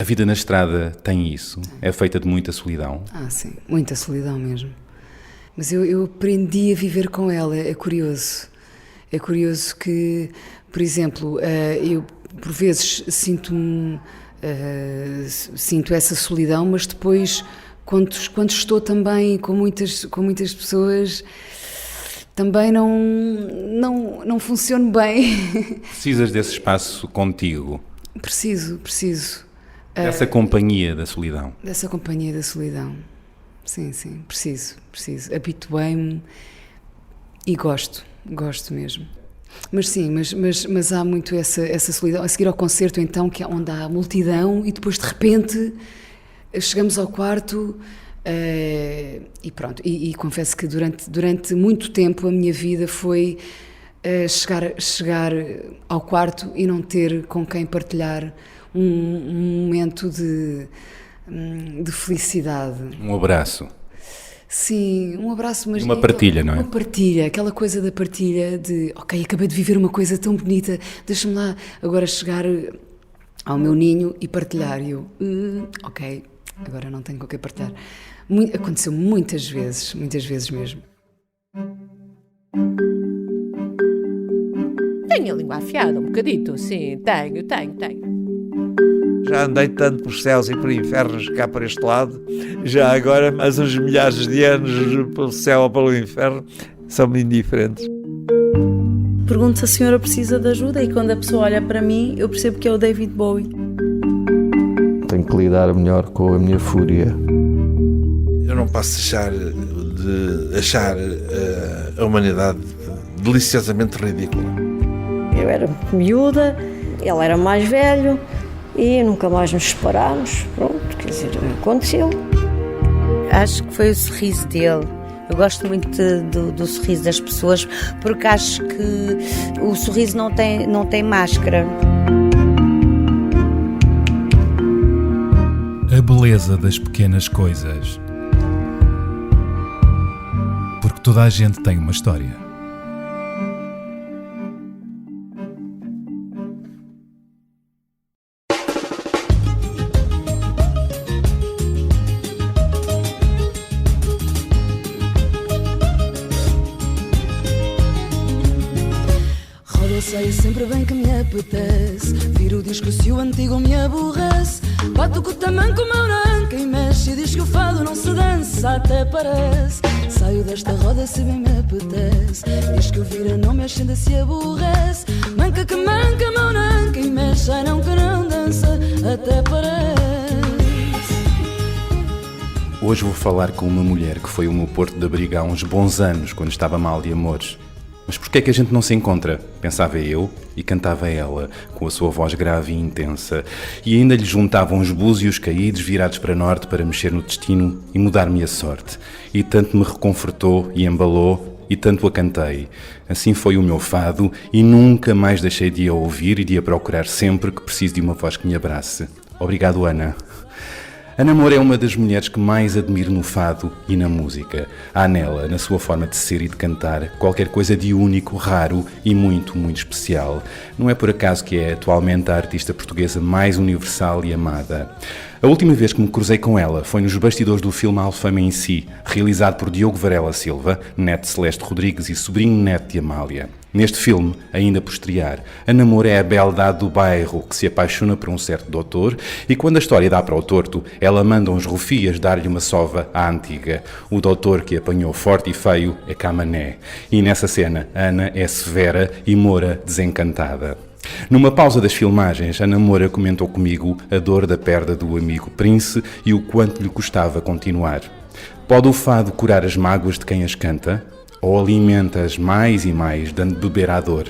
vida na estrada tem isso? É feita de muita solidão? Sim, muita solidão mesmo. Mas eu aprendi a viver com ela, é curioso. É curioso que, por exemplo, eu por vezes sinto essa solidão, mas depois, quando estou também com muitas pessoas, também não funciono bem. Precisas desse espaço contigo? Preciso. Dessa companhia da solidão? Dessa companhia da solidão. Sim, preciso. Habituei-me e gosto mesmo. Mas sim, mas há muito essa solidão. A seguir ao concerto, então, que é onde há multidão e depois, de repente, chegamos ao quarto e pronto. E confesso que durante muito tempo a minha vida foi chegar ao quarto e não ter com quem partilhar um momento de felicidade. Um abraço. Sim, um abraço, mas... Uma partilha, não é? Uma partilha, aquela coisa da partilha de, ok, acabei de viver uma coisa tão bonita, deixa-me lá agora chegar ao meu ninho e partilhar. E eu, ok, agora não tenho com quem partilhar. Aconteceu muitas vezes mesmo. Tenho a língua afiada um bocadito, sim, tenho. Já andei tanto por céus e por infernos cá para este lado, já agora mais uns milhares de anos pelo céu ou pelo inferno, são-me indiferentes. Pergunto se a senhora precisa de ajuda e quando a pessoa olha para mim, eu percebo que é o David Bowie. Tenho que lidar melhor com a minha fúria. Eu não posso deixar de achar a humanidade deliciosamente ridícula. Eu era miúda, ele era mais velho e nunca mais nos separámos. Pronto, quer dizer, aconteceu. Acho que foi o sorriso dele. Eu gosto muito do sorriso das pessoas porque acho que o sorriso não tem máscara. A beleza das pequenas coisas. Porque toda a gente tem uma história. Sei sempre bem que me apetece viro o disco se o antigo me aborrece. Bato com o tamanco, o meu nanca e mexe. Diz que o fado não se dança, até parece. Saio desta roda se bem me apetece. Diz que o vira não mexe, ainda se aborrece. Manca que manca, meu nanca e mexe. Ai não que não dança, até parece. Hoje vou falar com uma mulher que foi o meu porto de abrigo há uns bons anos, quando estava mal de amores. Mas porquê é que a gente não se encontra? Pensava eu e cantava ela, com a sua voz grave e intensa. E ainda lhe juntavam os búzios caídos virados para norte para mexer no destino e mudar-me a sorte. E tanto me reconfortou e embalou e tanto a cantei. Assim foi o meu fado e nunca mais deixei de a ouvir e de a procurar sempre que preciso de uma voz que me abrace. Obrigado, Ana. Ana Moura é uma das mulheres que mais admiro no fado e na música. Há nela, na sua forma de ser e de cantar, qualquer coisa de único, raro e muito, muito especial. Não é por acaso que é atualmente a artista portuguesa mais universal e amada. A última vez que me cruzei com ela foi nos bastidores do filme Alfama em Si, realizado por Diogo Varela Silva, neto de Celeste Rodrigues e sobrinho neto de Amália. Neste filme, ainda por estrear, Ana Moura é a beldade do bairro que se apaixona por um certo doutor e quando a história dá para o torto, ela manda uns rufias dar-lhe uma sova à antiga. O doutor que apanhou forte e feio é Camané. E nessa cena, Ana é severa e Moura desencantada. Numa pausa das filmagens, Ana Moura comentou comigo a dor da perda do amigo Prince e o quanto lhe custava continuar. Pode o fado curar as mágoas de quem as canta? Ou alimenta-as mais e mais, dando de beber à dor?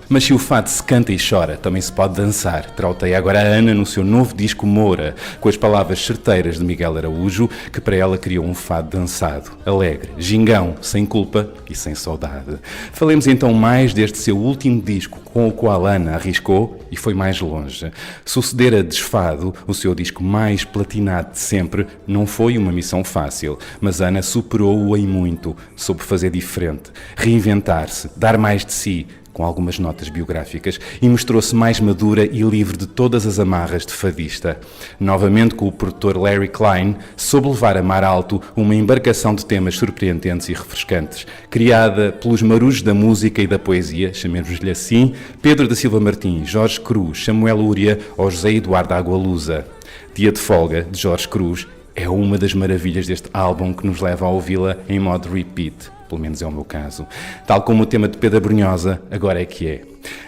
Mas se o fado se canta e chora, também se pode dançar. Trautei agora a Ana no seu novo disco Moura, com as palavras certeiras de Miguel Araújo, que para ela criou um fado dançado, alegre, gingão, sem culpa e sem saudade. Falemos então mais deste seu último disco, com o qual Ana arriscou e foi mais longe. Suceder a Desfado, o seu disco mais platinado de sempre, não foi uma missão fácil, mas Ana superou-o em muito, soube fazer diferente, reinventar-se, dar mais de si, com algumas notas biográficas, e mostrou-se mais madura e livre de todas as amarras de fadista. Novamente com o produtor Larry Klein, soube levar a mar alto uma embarcação de temas surpreendentes e refrescantes, criada pelos marujos da música e da poesia, chamemos-lhe assim, Pedro da Silva Martins, Jorge Cruz, Samuel Lúria ou José Eduardo Agualusa. Dia de Folga, de Jorge Cruz, é uma das maravilhas deste álbum que nos leva a ouvi-la em modo repeat, pelo menos é o meu caso. Tal como o tema de Pedro Brunhosa, agora é que é.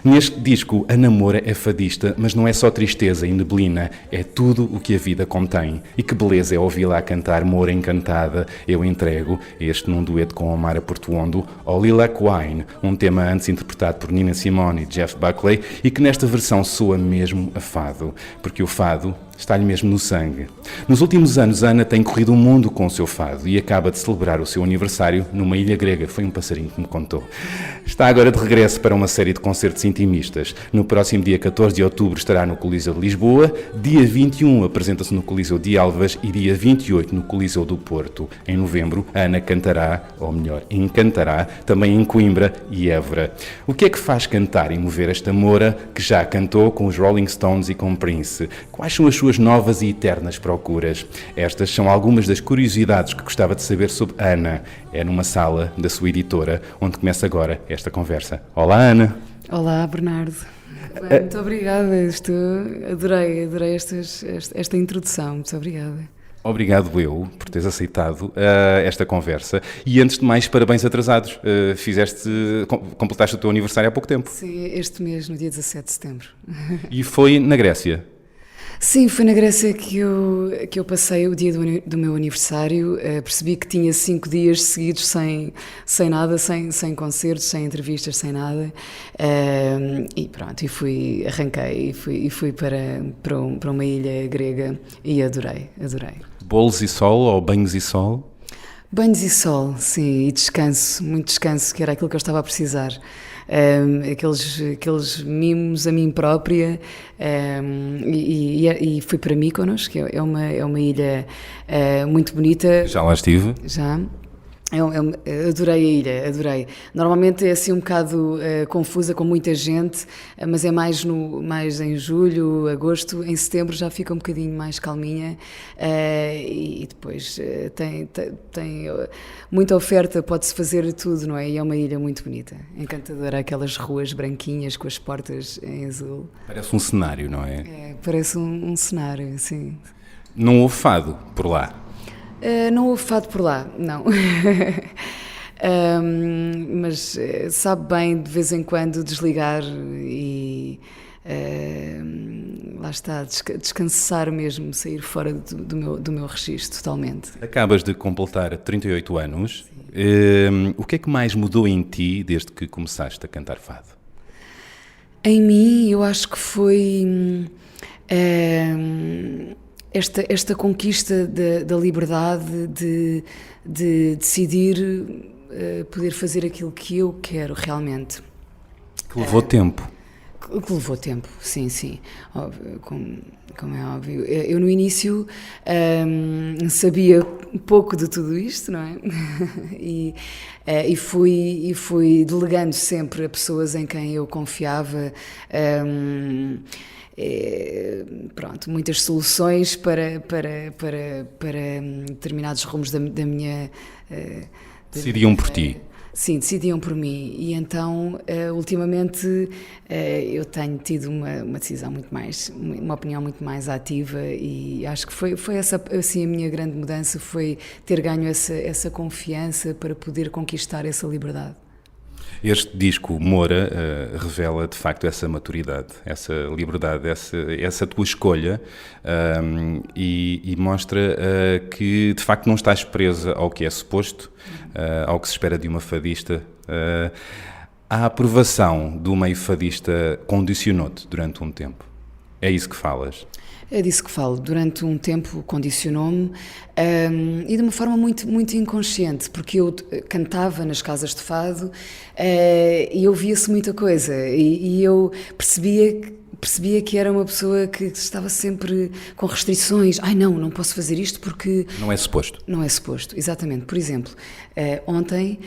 Neste disco, a Namora é fadista, mas não é só tristeza e neblina, é tudo o que a vida contém. E que beleza é ouvi-la a cantar Moura Encantada, Eu Entrego, este num dueto com Omar Portuondo, ou Lilac Wine, um tema antes interpretado por Nina Simone e Jeff Buckley, e que nesta versão soa mesmo a fado, porque o fado está-lhe mesmo no sangue. Nos últimos anos, Ana tem corrido o mundo com o seu fado e acaba de celebrar o seu aniversário numa ilha grega. Foi um passarinho que me contou. Está agora de regresso para uma série de concertos intimistas. No próximo dia 14 de outubro estará no Coliseu de Lisboa, dia 21 apresenta-se no Coliseu de Alvas e dia 28 no Coliseu do Porto. Em novembro, a Ana cantará, ou melhor, encantará, também em Coimbra e Évora. O que é que faz cantar e mover esta Moura, que já cantou com os Rolling Stones e com Prince? Quais são as suas novas e eternas procuras? Estas são algumas das curiosidades que gostava de saber sobre Ana. É numa sala da sua editora, onde começa agora esta conversa. Olá, Ana! Olá, Bernardo. Bem, muito obrigada. Adorei esta introdução. Muito obrigada. Obrigado eu por teres aceitado esta conversa. E antes de mais, parabéns atrasados. Completaste o teu aniversário há pouco tempo. Sim, este mês, no dia 17 de setembro. E foi na Grécia? Sim, foi na Grécia que eu passei o dia do meu aniversário. Percebi que tinha 5 dias seguidos sem nada, sem concertos, sem entrevistas, sem nada. E pronto, arranquei e fui para uma ilha grega e adorei. Bolos e sol ou banhos e sol? Banhos e sol, sim, e descanso, muito descanso, que era aquilo que eu estava a precisar. Aqueles mimos a mim própria, e fui para Mykonos, que é uma ilha muito bonita. Já lá estive? Já. Adorei a ilha, adorei. Normalmente é assim um bocado confusa, com muita gente, mas é mais em julho, agosto. Em setembro já fica um bocadinho mais calminha, e depois tem muita oferta, pode-se fazer tudo, não é? E é uma ilha muito bonita, encantadora, aquelas ruas branquinhas com as portas em azul. Parece um cenário, não é? Parece um cenário, sim. Não houve fado por lá? Não houve fado por lá, não. Mas sabe bem de vez em quando desligar e lá está, descansar mesmo, sair fora do meu registro totalmente. Acabas de completar 38 anos. O que é que mais mudou em ti desde que começaste a cantar fado? Em mim, eu acho que foi esta conquista da liberdade de decidir poder fazer aquilo que eu quero realmente. Que levou tempo. Que levou tempo, sim. Óbvio, como é óbvio. Eu no início sabia pouco de tudo isto, não é? E fui delegando sempre a pessoas em quem eu confiava. Pronto, muitas soluções para determinados rumos da minha... Decidiam por ti? Sim, decidiam por mim. E então, ultimamente, eu tenho tido uma decisão uma opinião muito mais ativa, e acho que foi essa assim, a minha grande mudança, foi ter ganho essa confiança para poder conquistar essa liberdade. Este disco, Moura, revela de facto essa maturidade, essa liberdade, essa tua escolha, e mostra que de facto não estás presa ao que é suposto, ao que se espera de uma fadista. A aprovação do meio fadista condicionou-te durante um tempo. É isso que falas? É disso que falo. Durante um tempo condicionou-me, e de uma forma muito, muito inconsciente, porque eu cantava nas casas de fado, e ouvia-se muita coisa, e eu percebia que era uma pessoa que estava sempre com restrições. Não posso fazer isto porque... Não é suposto. Não é suposto, exatamente. Por exemplo, ontem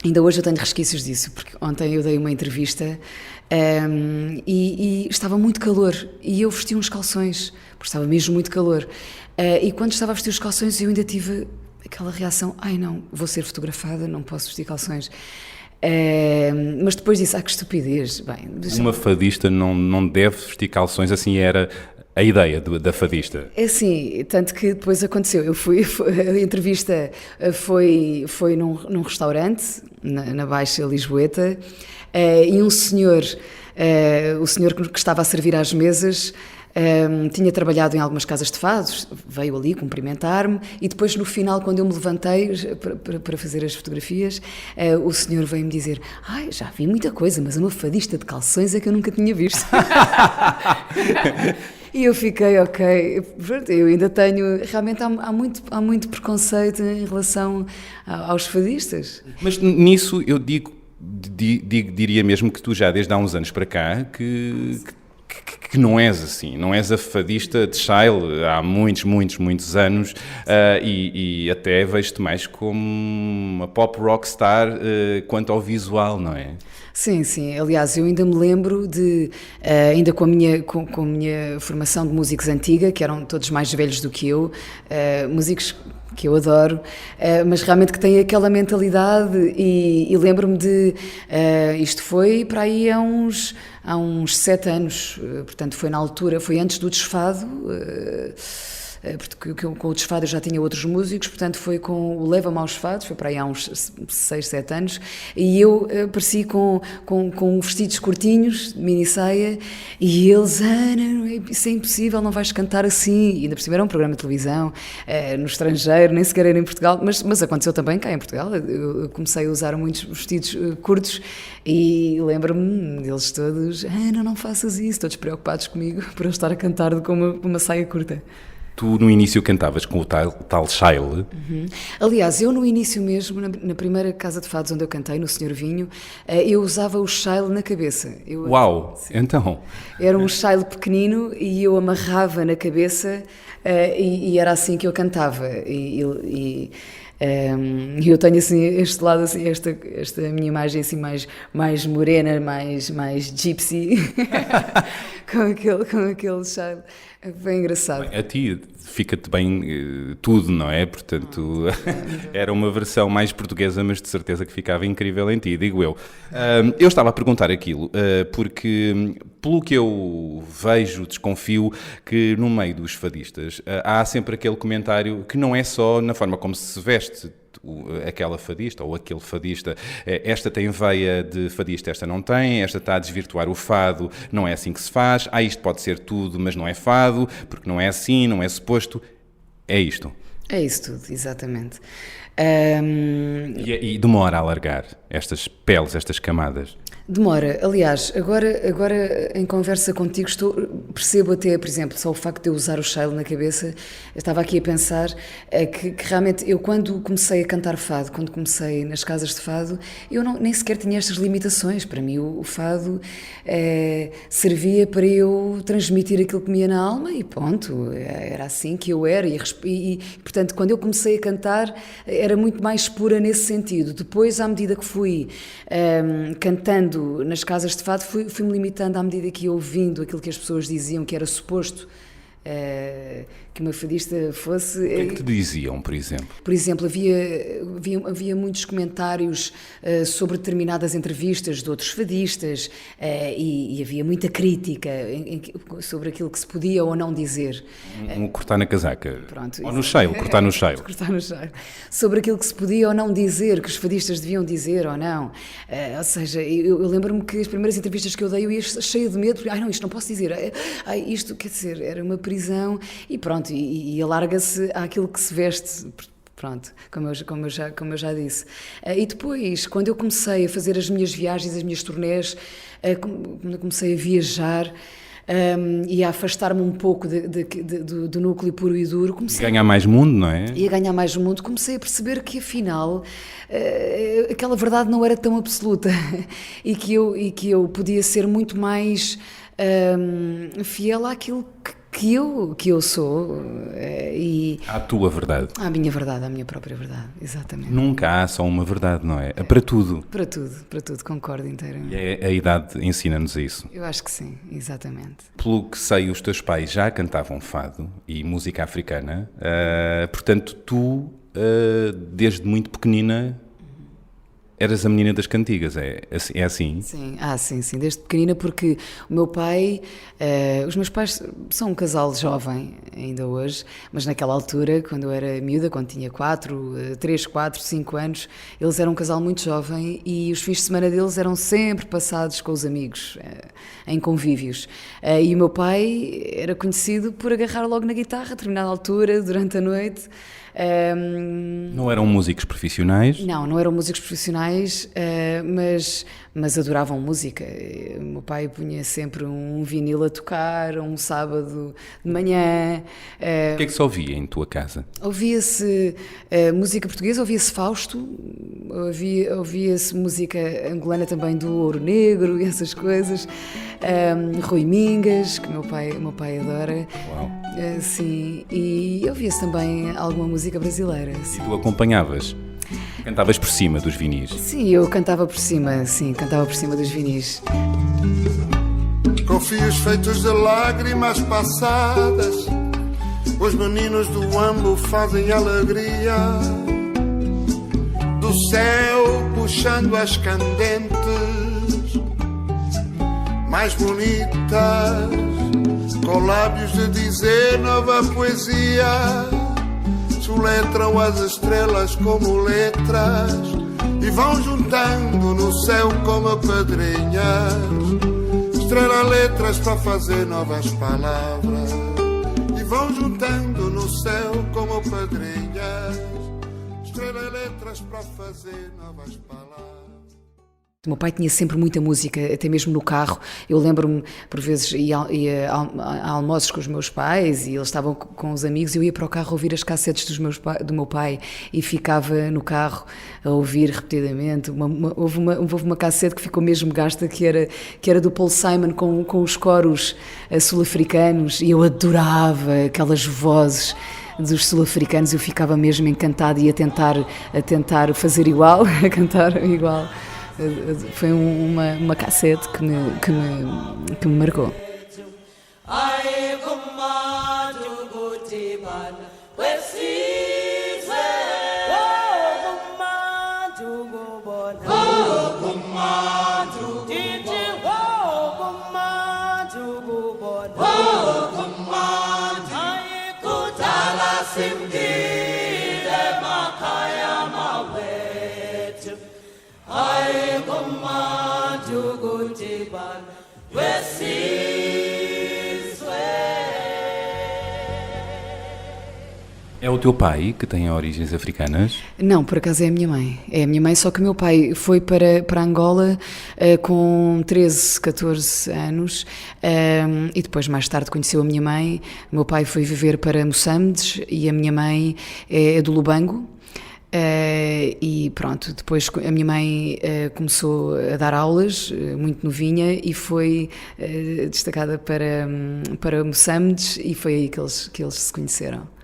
Ainda hoje eu tenho resquícios disso, porque ontem eu dei uma entrevista e estava muito calor e eu vesti uns calções, porque estava mesmo muito calor. E quando estava a vestir os calções eu ainda tive aquela reação, ai não, vou ser fotografada, não posso vestir calções. Mas depois disse, que estupidez. Bem, uma fadista não deve vestir calções, assim era a ideia da fadista. É assim, tanto que depois aconteceu, a entrevista foi num restaurante, na Baixa Lisboeta, e um senhor, o senhor que estava a servir às mesas, tinha trabalhado em algumas casas de fados, veio ali cumprimentar-me e depois no final, quando eu me levantei para fazer as fotografias, o senhor veio-me dizer, já vi muita coisa, mas uma fadista de calções é que eu nunca tinha visto. E eu fiquei, ok, eu ainda tenho, realmente há muito preconceito em relação aos fadistas. Mas nisso eu diria mesmo que tu já desde há uns anos para cá que não és assim, não és a fadista de Shile há muitos anos, e até vejo-te mais como uma pop rockstar quanto ao visual, não é? Sim, aliás, eu ainda me lembro de, ainda com a minha formação de músicos antiga, que eram todos mais velhos do que eu, músicos que eu adoro, mas realmente que têm aquela mentalidade e lembro-me de, isto foi para aí há uns 7 anos, portanto foi na altura, foi antes do Desfado, porque com o Desfado eu já tinha outros músicos, portanto foi com o Leva-me aos Fados, foi para aí há uns 6, 7 anos, e eu apareci com vestidos curtinhos, de mini saia, e eles, Ana, isso é impossível, não vais cantar assim, e ainda por cima era um programa de televisão, no estrangeiro, nem sequer era em Portugal, mas aconteceu também cá em Portugal, eu comecei a usar muitos vestidos curtos, e lembro-me deles todos, Ana, não faças isso, todos preocupados comigo, por eu estar a cantar com uma saia curta. Tu no início cantavas com o tal Shile? Uhum. Aliás, eu no início mesmo, na primeira casa de fados onde eu cantei, no Senhor Vinho, eu usava o Shile na cabeça. Uau! Sim. Então? Era um Shile pequenino e eu amarrava na cabeça e era assim que eu cantava. E eu tenho assim este lado, assim, esta minha imagem assim mais morena, mais gypsy, com aquele Shile. É bem engraçado. Bem, a ti fica-te bem tudo, não é? Portanto, era uma versão mais portuguesa, mas de certeza que ficava incrível em ti, digo eu. Eu estava a perguntar aquilo, porque pelo que eu vejo, desconfio que no meio dos fadistas há sempre aquele comentário que não é só na forma como se veste aquela fadista ou aquele fadista, esta tem veia de fadista, esta não tem, esta está a desvirtuar o fado, não é assim que se faz, isto pode ser tudo, mas não é fado, porque não é assim, não é suposto, é isto. É isso tudo, exatamente. E demora a alargar estas peles, estas camadas? Demora. Aliás, agora em conversa contigo percebo até, por exemplo, só o facto de eu usar o Shile na cabeça, eu estava aqui a pensar que realmente eu quando comecei a cantar fado, quando comecei nas casas de fado, eu nem sequer tinha estas limitações. Para mim o fado servia para eu transmitir aquilo que me ia na alma e ponto, era assim que eu era e portanto quando eu comecei a cantar era muito mais pura nesse sentido. Depois, à medida que fui cantando nas casas de fado, fui-me limitando à medida que ia ouvindo aquilo que as pessoas diziam que era suposto que uma fadista fosse. O que é que te diziam, por exemplo? Por exemplo, havia muitos comentários sobre determinadas entrevistas de outros fadistas e havia muita crítica sobre aquilo que se podia ou não dizer. Cortar na casaca. Pronto, ou no cheio, cortar no cheio. Cortar no cheio. Sobre aquilo que se podia ou não dizer, que os fadistas deviam dizer ou não. Ou seja, eu lembro-me que as primeiras entrevistas que eu dei eu ia cheia de medo, porque, não, isto não posso dizer. Isto, quer dizer, era uma prisão e pronto, e alarga-se àquilo que se veste, pronto, como eu já disse. E depois, quando eu comecei a fazer as minhas viagens, as minhas turnés, quando eu comecei a viajar e a afastar-me um pouco do núcleo puro e duro, comecei ganhar mais mundo, não é? E a ganhar mais mundo, comecei a perceber que afinal aquela verdade não era tão absoluta e que eu podia ser muito mais fiel àquilo que eu sou e À tua verdade. à minha verdade, à minha própria verdade, exatamente. Nunca há só uma verdade, não é? É para tudo. Para tudo, concordo inteiramente. E a idade ensina-nos isso. Eu acho que sim, exatamente. Pelo que sei, os teus pais já cantavam fado e música africana, portanto, tu, desde muito pequenina, eras a menina das cantigas, é assim? Sim, desde pequenina, porque o meu pai, os meus pais são um casal jovem ainda hoje, mas naquela altura, quando eu era miúda, quando tinha 3, 4, 5 anos, eles eram um casal muito jovem e os fins de semana deles eram sempre passados com os amigos, em convívios. E o meu pai era conhecido por agarrar logo na guitarra a determinada altura, durante a noite. Não eram músicos profissionais? Não eram músicos profissionais, mas adoravam música. O meu pai punha sempre um vinil a tocar, um sábado de manhã. O que é que se ouvia em tua casa? Ouvia-se música portuguesa, ouvia-se Fausto, ouvia-se música angolana também do Ouro Negro e essas coisas. Rui Mingas, que o meu pai adora. Uau. Sim, e ouvia-se também alguma música brasileira. E tu acompanhavas? Cantavas por cima dos vinis? Sim, eu cantava por cima dos vinis. Com fios feitos de lágrimas passadas, os meninos do Ambo fazem alegria. Do céu puxando as candentes mais bonitas, com lábios de dizer nova poesia. Soletram as estrelas como letras e vão juntando no céu como pedrinhas. Estrela letras para fazer novas palavras e vão juntando no céu como pedrinhas. Estrela letras para fazer novas palavras. O meu pai tinha sempre muita música, até mesmo no carro. Eu lembro-me, por vezes, ia a almoços com os meus pais e eles estavam com os amigos. Eu ia para o carro ouvir as cassetes do meu pai e ficava no carro a ouvir repetidamente. Houve uma cassete que ficou mesmo gasta, que era do Paul Simon com os coros sul-africanos, e eu adorava aquelas vozes dos sul-africanos. Eu ficava mesmo encantada e a tentar fazer igual, a cantar igual. Foi uma cassete que me marcou. É o teu pai que tem origens africanas? Não, por acaso é a minha mãe. É a minha mãe, só que o meu pai foi para Angola com 13, 14 anos e depois mais tarde conheceu a minha mãe. O meu pai foi viver para Moçambique e a minha mãe é do Lubango. E pronto, depois a minha mãe começou a dar aulas muito novinha e foi destacada para Moçambique e foi aí que eles se conheceram.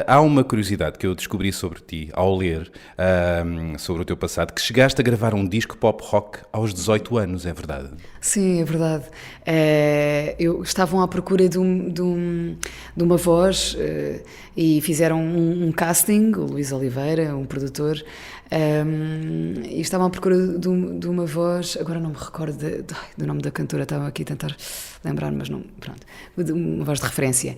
Há uma curiosidade que eu descobri sobre ti ao ler sobre o teu passado, que chegaste a gravar um disco pop-rock aos 18 anos, é verdade? Sim, é verdade. Estavam à procura de uma voz e fizeram um casting, o Luís Oliveira, um produtor, e estavam à procura de uma voz, agora não me recordo do nome da cantora, estava aqui a tentar lembrar, mas não, pronto, de uma voz de referência.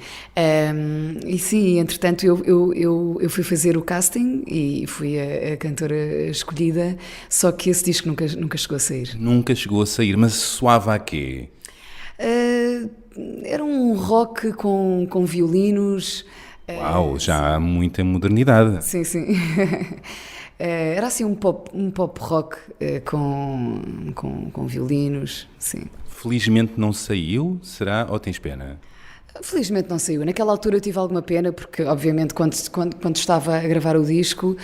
E sim, entretanto eu fui fazer o casting e fui a cantora escolhida, só que esse disco nunca chegou a sair. Nunca chegou a sair, mas soava a quê? Era um rock com violinos. Uau, já há muita modernidade. Sim. Era assim um pop rock com violinos, sim. Felizmente não saiu, será? Ou tens pena? Felizmente não saiu. Naquela altura eu tive alguma pena, porque obviamente quando estava a gravar o disco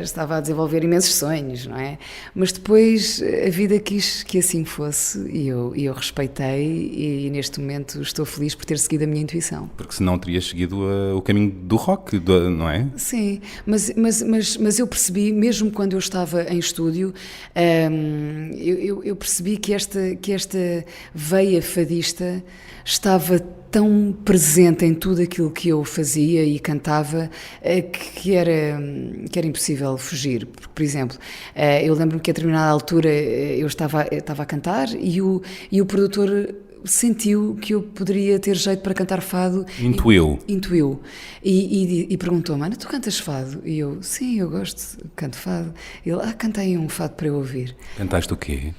estava a desenvolver imensos sonhos, não é? Mas depois a vida quis que assim fosse e eu respeitei e neste momento estou feliz por ter seguido a minha intuição. Porque senão terias seguido o caminho do rock, não é? Sim, mas eu percebi, mesmo quando eu estava em estúdio, eu percebi que esta veia fadista estava tão presente em tudo aquilo que eu fazia e cantava que era impossível fugir. Porque, por exemplo, eu lembro-me que a determinada altura eu estava a cantar e o produtor sentiu que eu poderia ter jeito para cantar fado. Intuiu. E perguntou-me: Ana, tu cantas fado? E eu: sim, eu gosto, canto fado. Ele: canta aí um fado para eu ouvir. Cantaste o quê?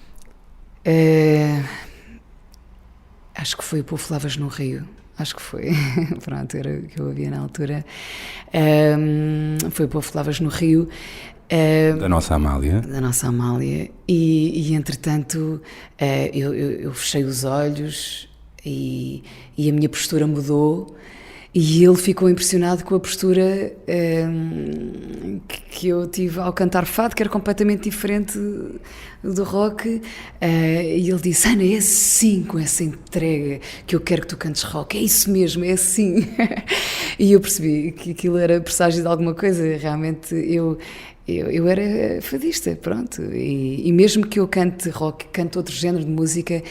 Acho que foi o Povo Lavas no Rio. Acho que foi. Pronto, era o que eu ouvia na altura. Foi o Povo Lavas no Rio. Da nossa Amália. Da nossa Amália. E entretanto, eu fechei os olhos e a minha postura mudou. E ele ficou impressionado com a postura que eu tive ao cantar fado, que era completamente diferente do rock. E ele disse: Ana, é assim, com essa entrega que eu quero que tu cantes rock. É isso mesmo, é assim. E eu percebi que aquilo era presságio de alguma coisa. Realmente eu era fadista, pronto. E mesmo que eu cante rock, cante outro género de música,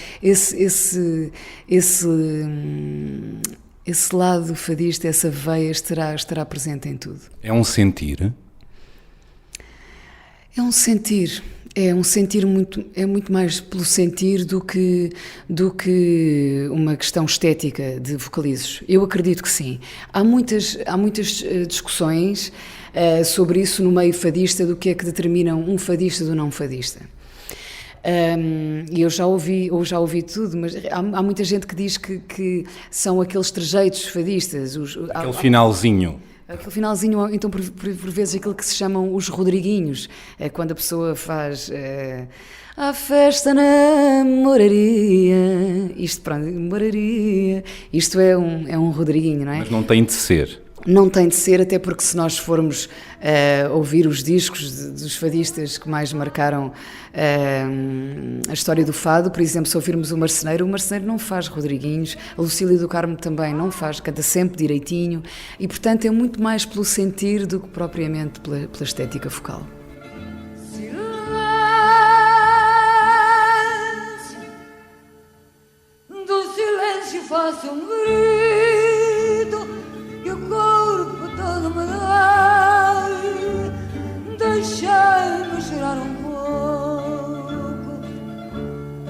esse lado fadista, essa veia estará presente em tudo. É um sentir? É um sentir muito, é muito mais pelo sentir do que uma questão estética de vocalizos. Eu acredito que sim. Há muitas discussões sobre isso no meio fadista, do que é que determina um fadista do não fadista. E eu já ouvi tudo, mas há muita gente que diz que são aqueles trejeitos fadistas. Aquele finalzinho. Aquele finalzinho, então por vezes aquilo que se chamam os Rodriguinhos, quando a pessoa faz a festa na moraria, isto é um Rodriguinho, não é? Mas não tem de ser. Não tem de ser, até porque se nós formos ouvir os discos dos fadistas que mais marcaram a história do fado, por exemplo, se ouvirmos o Marceneiro não faz Rodriguinhos, a Lucília do Carmo também não faz, canta sempre direitinho, e portanto é muito mais pelo sentir do que propriamente pela estética vocal. Do silêncio faço um grito e o corpo todo me dá. Deixai-me chorar um pouco,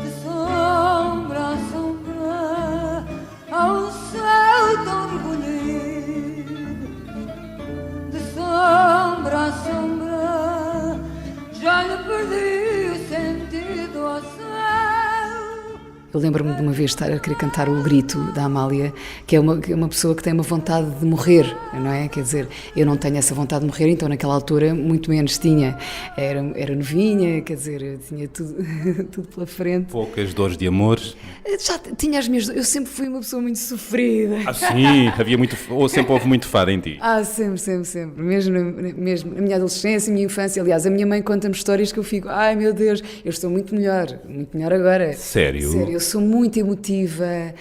de sombra a sombra, ao céu tão recolhido. De sombra a sombra, já lhe perdi o sentido ao céu. Eu lembro-me de uma vez estar a querer cantar O Grito, da Amália, que é uma pessoa que tem uma vontade de morrer, não é? Quer dizer, eu não tenho essa vontade de morrer, então naquela altura muito menos tinha. Era novinha, quer dizer, eu tinha tudo pela frente. Poucas dores de amor. Já tinha as minhas... Eu sempre fui uma pessoa muito sofrida. Sim, sempre houve muito fado em ti. Sempre. Mesmo na minha adolescência, minha infância. Aliás, a minha mãe conta-me histórias que eu fico: ai meu Deus, eu estou muito melhor agora. Sério? Eu sou muito emotiva,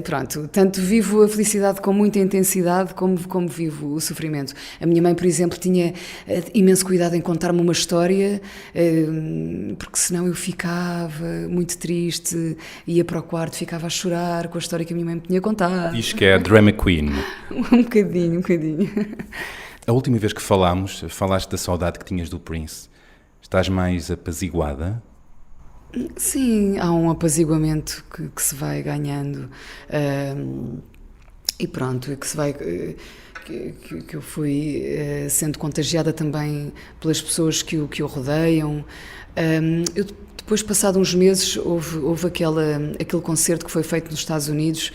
pronto, tanto vivo a felicidade com muita intensidade como vivo o sofrimento. A minha mãe, por exemplo, tinha imenso cuidado em contar-me uma história, porque senão eu ficava muito triste, ia para o quarto, ficava a chorar com a história que a minha mãe me tinha contado. Diz que é a drama queen. Um bocadinho. A última vez que falaste da saudade que tinhas do Prince. Estás mais apaziguada? Sim, há um apaziguamento que se vai ganhando, e pronto, que eu fui sendo contagiada também pelas pessoas que o rodeiam. Eu, depois, passado uns meses, houve aquele concerto que foi feito nos Estados Unidos,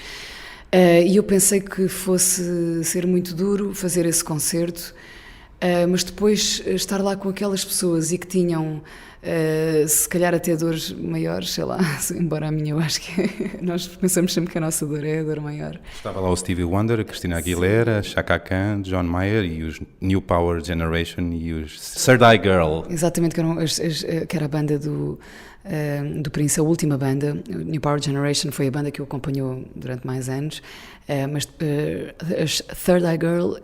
e eu pensei que fosse ser muito duro fazer esse concerto, Mas depois estar lá com aquelas pessoas e que tinham se calhar até dores maiores, sei lá, embora a minha eu acho que nós pensamos sempre que a nossa dor é a dor maior. Estava lá o Stevie Wonder, a Christina Aguilera, Chaka Khan, John Mayer e os New Power Generation e os Third Eye Girl. Exatamente, que era a banda do Prince, a última banda. New Power Generation foi a banda que o acompanhou durante mais anos, mas as Third Eye Girl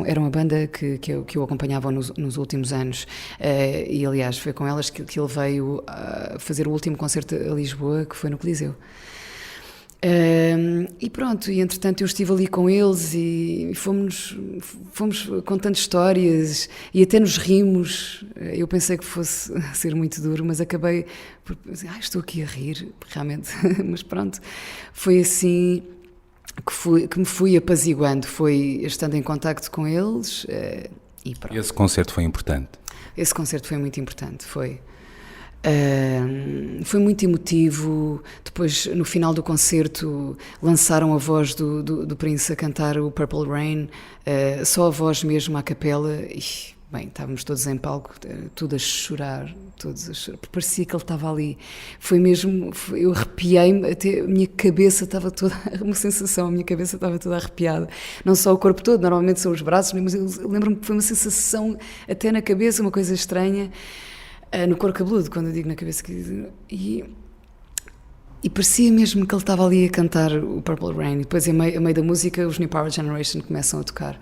eram a banda que eu acompanhava nos últimos anos, e aliás foi com elas que ele veio a fazer o último concerto a Lisboa, que foi no Coliseu. E pronto, e entretanto eu estive ali com eles e fomos contando histórias e até nos rimos. Eu pensei que fosse ser muito duro, mas acabei por pensar, estou aqui a rir, realmente. Mas pronto, foi assim que me fui apaziguando, foi estando em contacto com eles e pronto. E esse concerto foi importante? Esse concerto foi muito importante, foi. Foi muito emotivo. Depois, no final do concerto, lançaram a voz do Prince a cantar o Purple Rain, só a voz mesmo, à capela. E, bem, estávamos todos em palco, todos a chorar, parecia que ele estava ali. Foi mesmo, eu arrepiei-me, até a minha cabeça estava toda, uma sensação, a minha cabeça estava toda arrepiada. Não só o corpo todo, normalmente são os braços, mas eu lembro-me que foi uma sensação até na cabeça, uma coisa estranha. No couro cabeludo, quando eu digo na cabeça, e parecia mesmo que ele estava ali a cantar o Purple Rain, e depois a meio da música os New Power Generation começam a tocar,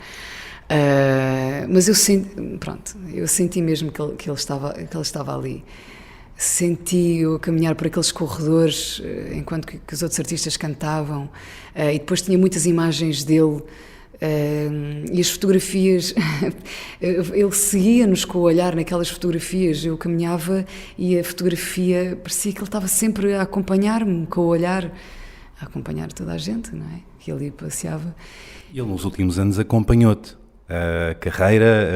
mas eu senti mesmo que ele estava ali, senti-o a caminhar por aqueles corredores enquanto que os outros artistas cantavam, e depois tinha muitas imagens dele. E as fotografias, ele seguia-nos com o olhar naquelas fotografias. Eu caminhava e a fotografia parecia que ele estava sempre a acompanhar-me com o olhar, a acompanhar toda a gente, não é? Que ele passeava. E ele nos últimos anos acompanhou-te a carreira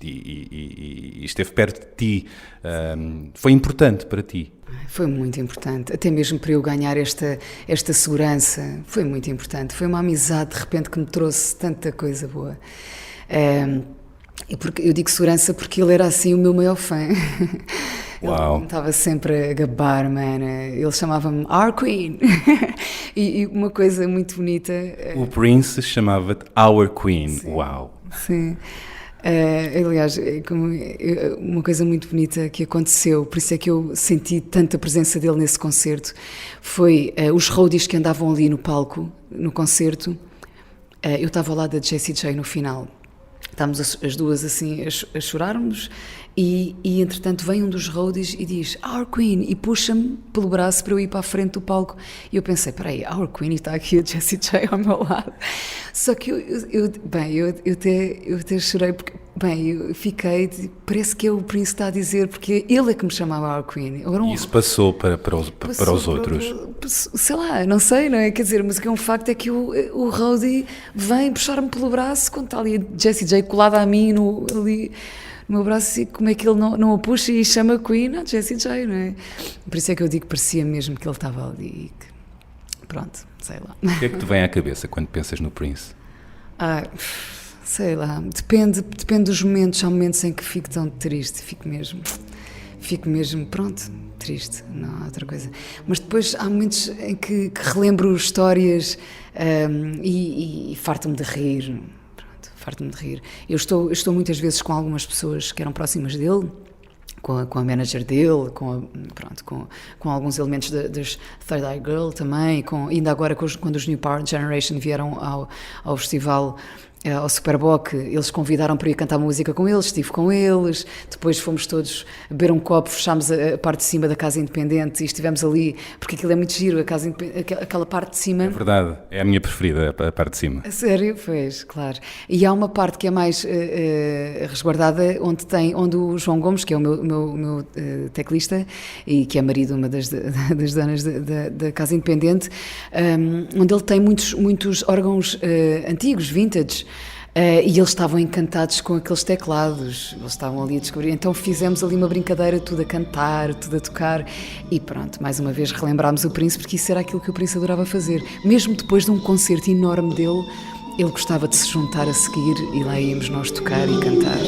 e esteve perto de ti. Foi importante para ti? Foi muito importante, até mesmo para eu ganhar esta segurança, foi muito importante. Foi uma amizade, de repente, que me trouxe tanta coisa boa. E eu digo segurança porque ele era assim o meu maior fã. Uau. Ele estava sempre a gabar-me, ele chamava-me Our Queen. E uma coisa muito bonita... O Prince chamava-te Our Queen. Sim, uau! Sim. Aliás, uma coisa muito bonita que aconteceu, por isso é que eu senti tanta presença dele nesse concerto, foi os roadies que andavam ali no palco, no concerto. Eu estava ao lado da Jessie J no final. Estávamos as duas assim a chorarmos e entretanto vem um dos roadies e diz Our Queen e puxa-me pelo braço para eu ir para a frente do palco e eu pensei, peraí, Our Queen, e está aqui a Jessie J ao meu lado. Só que eu até chorei porque, eu fiquei, parece que é o Prince que está a dizer, porque ele é que me chamava Our Queen. E isso passou para os outros? Sei lá, não sei, não é? Quer dizer, mas o que é um facto é que o roadie vem puxar-me pelo braço quando está ali a Jessie J colada a mim ali no meu braço, e como é que ele não a puxa e chama Queen a Jessie J, não é? Por isso é que eu digo que parecia mesmo que ele estava ali. Pronto, sei lá. O que é que te vem à cabeça quando pensas no Prince? Sei lá, depende dos momentos. Há momentos em que fico tão triste, fico mesmo, pronto, triste, não há outra coisa. Mas depois há momentos em que relembro histórias e farto-me de rir. Farto-me de rir. Eu estou muitas vezes com algumas pessoas que eram próximas dele, com a manager dele, com alguns elementos das Third Eye Girl também, ainda agora quando os New Power Generation vieram ao festival, ao Superboc, eles convidaram para ir cantar música com eles, estive com eles, depois fomos todos beber um copo, fechámos a parte de cima da Casa Independente e estivemos ali, porque aquilo é muito giro, aquela parte de cima. É verdade, é a minha preferida, a parte de cima. A sério? Pois, claro. E há uma parte que é mais resguardada, onde o João Gomes, que é o meu teclista e que é marido de uma das donas da Casa Independente, onde ele tem muitos órgãos antigos, vintage, e eles estavam encantados com aqueles teclados, eles estavam ali a descobrir, então fizemos ali uma brincadeira, tudo a cantar, tudo a tocar, e pronto, mais uma vez relembrámos o Prince, porque isso era aquilo que o Prince adorava fazer, mesmo depois de um concerto enorme dele, Ele gostava de se juntar a seguir e lá íamos nós tocar e cantar.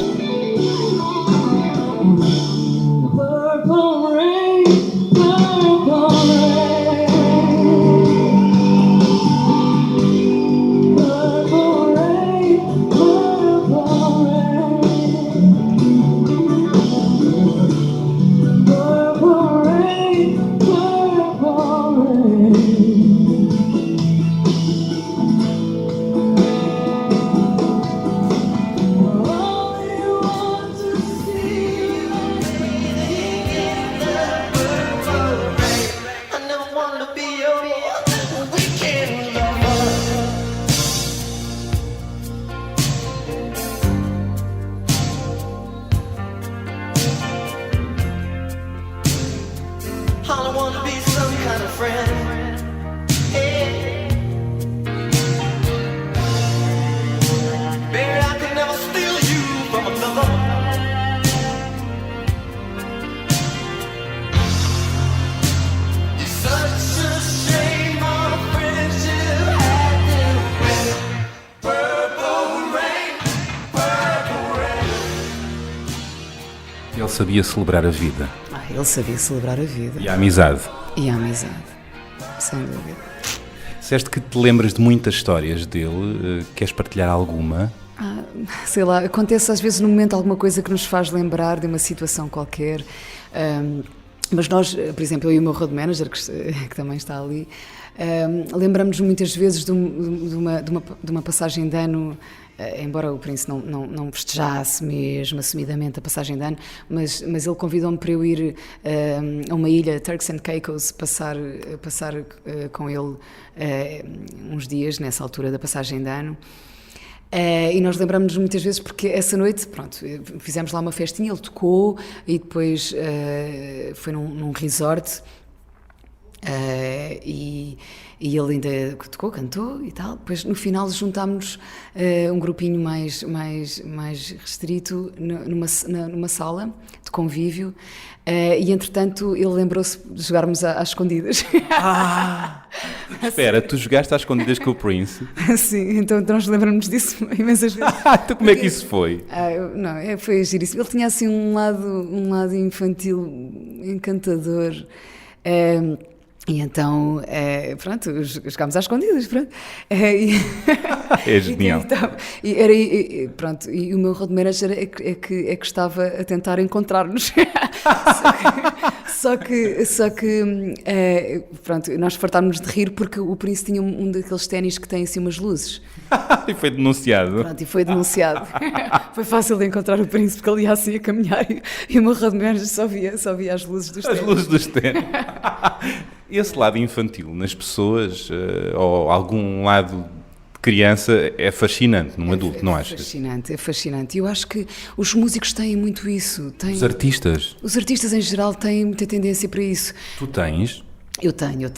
Ele sabia celebrar a vida. Ele sabia celebrar a vida. E a amizade. E a amizade, sem dúvida. Disseste que te lembras de muitas histórias dele. Queres partilhar alguma? Sei lá, acontece às vezes no momento alguma coisa que nos faz lembrar de uma situação qualquer. Mas nós, por exemplo, eu e o meu road manager, que também está ali, lembramos-nos muitas vezes de uma passagem de ano, embora o Prince não festejasse mesmo assumidamente a passagem de ano, mas ele convidou-me para eu ir a uma ilha, Turks and Caicos, passar com ele uns dias nessa altura da passagem de ano. E nós lembramos-nos muitas vezes porque essa noite, pronto, fizemos lá uma festinha, ele tocou e depois foi num resort e ele ainda tocou, cantou e tal. Depois no final juntámos um grupinho mais restrito numa sala de convívio. E entretanto ele lembrou-se de jogarmos às escondidas. Espera, tu jogaste às escondidas com o Prince? Sim, então nós lembramos disso imensas vezes. Então como é que isso foi? Foi giríssimo. Ele tinha assim um lado infantil encantador. E então, pronto, jogámos às escondidas, pronto. É genial. E o meu road manager é que estava a tentar encontrar-nos. Só que pronto, nós fartámos de rir porque o Prince tinha um daqueles ténis que tem assim umas luzes. E foi denunciado. Pronto, e foi denunciado. Foi fácil de encontrar o Prince porque ele ia assim a caminhar e o meu road manager só via as luzes dos ténis. As luzes dos ténis. Esse lado infantil nas pessoas, ou algum lado de criança, é fascinante num adulto, não achas? É fascinante. Eu acho que os músicos têm muito isso. Os artistas? Os artistas em geral têm muita tendência para isso. Tu tens? Eu tenho.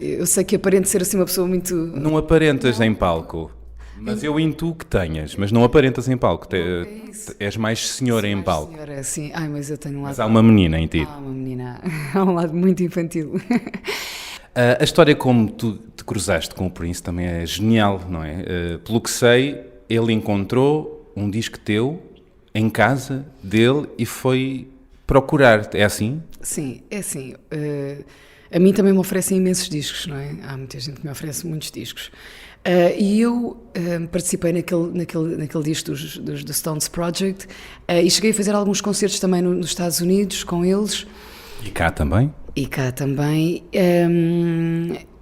Eu sei que aparento ser assim uma pessoa muito... Não aparentas em palco. Mas eu intuo que tenhas, mas não aparentas em palco. És mais senhora em palco. Senhora, sim. Mas eu tenho um lado... Mas há uma menina em ti. Há uma menina. Há um lado muito infantil. A história como tu te cruzaste com o Prince também é genial, não é? Pelo que sei, ele encontrou um disco teu em casa dele e foi procurar-te. É assim? Sim, é assim. A mim também me oferecem imensos discos, não é? Há muita gente que me oferece muitos discos. E eu participei naquele disco do Stones Project e cheguei a fazer alguns concertos também nos Estados Unidos com eles. E cá também? E cá também.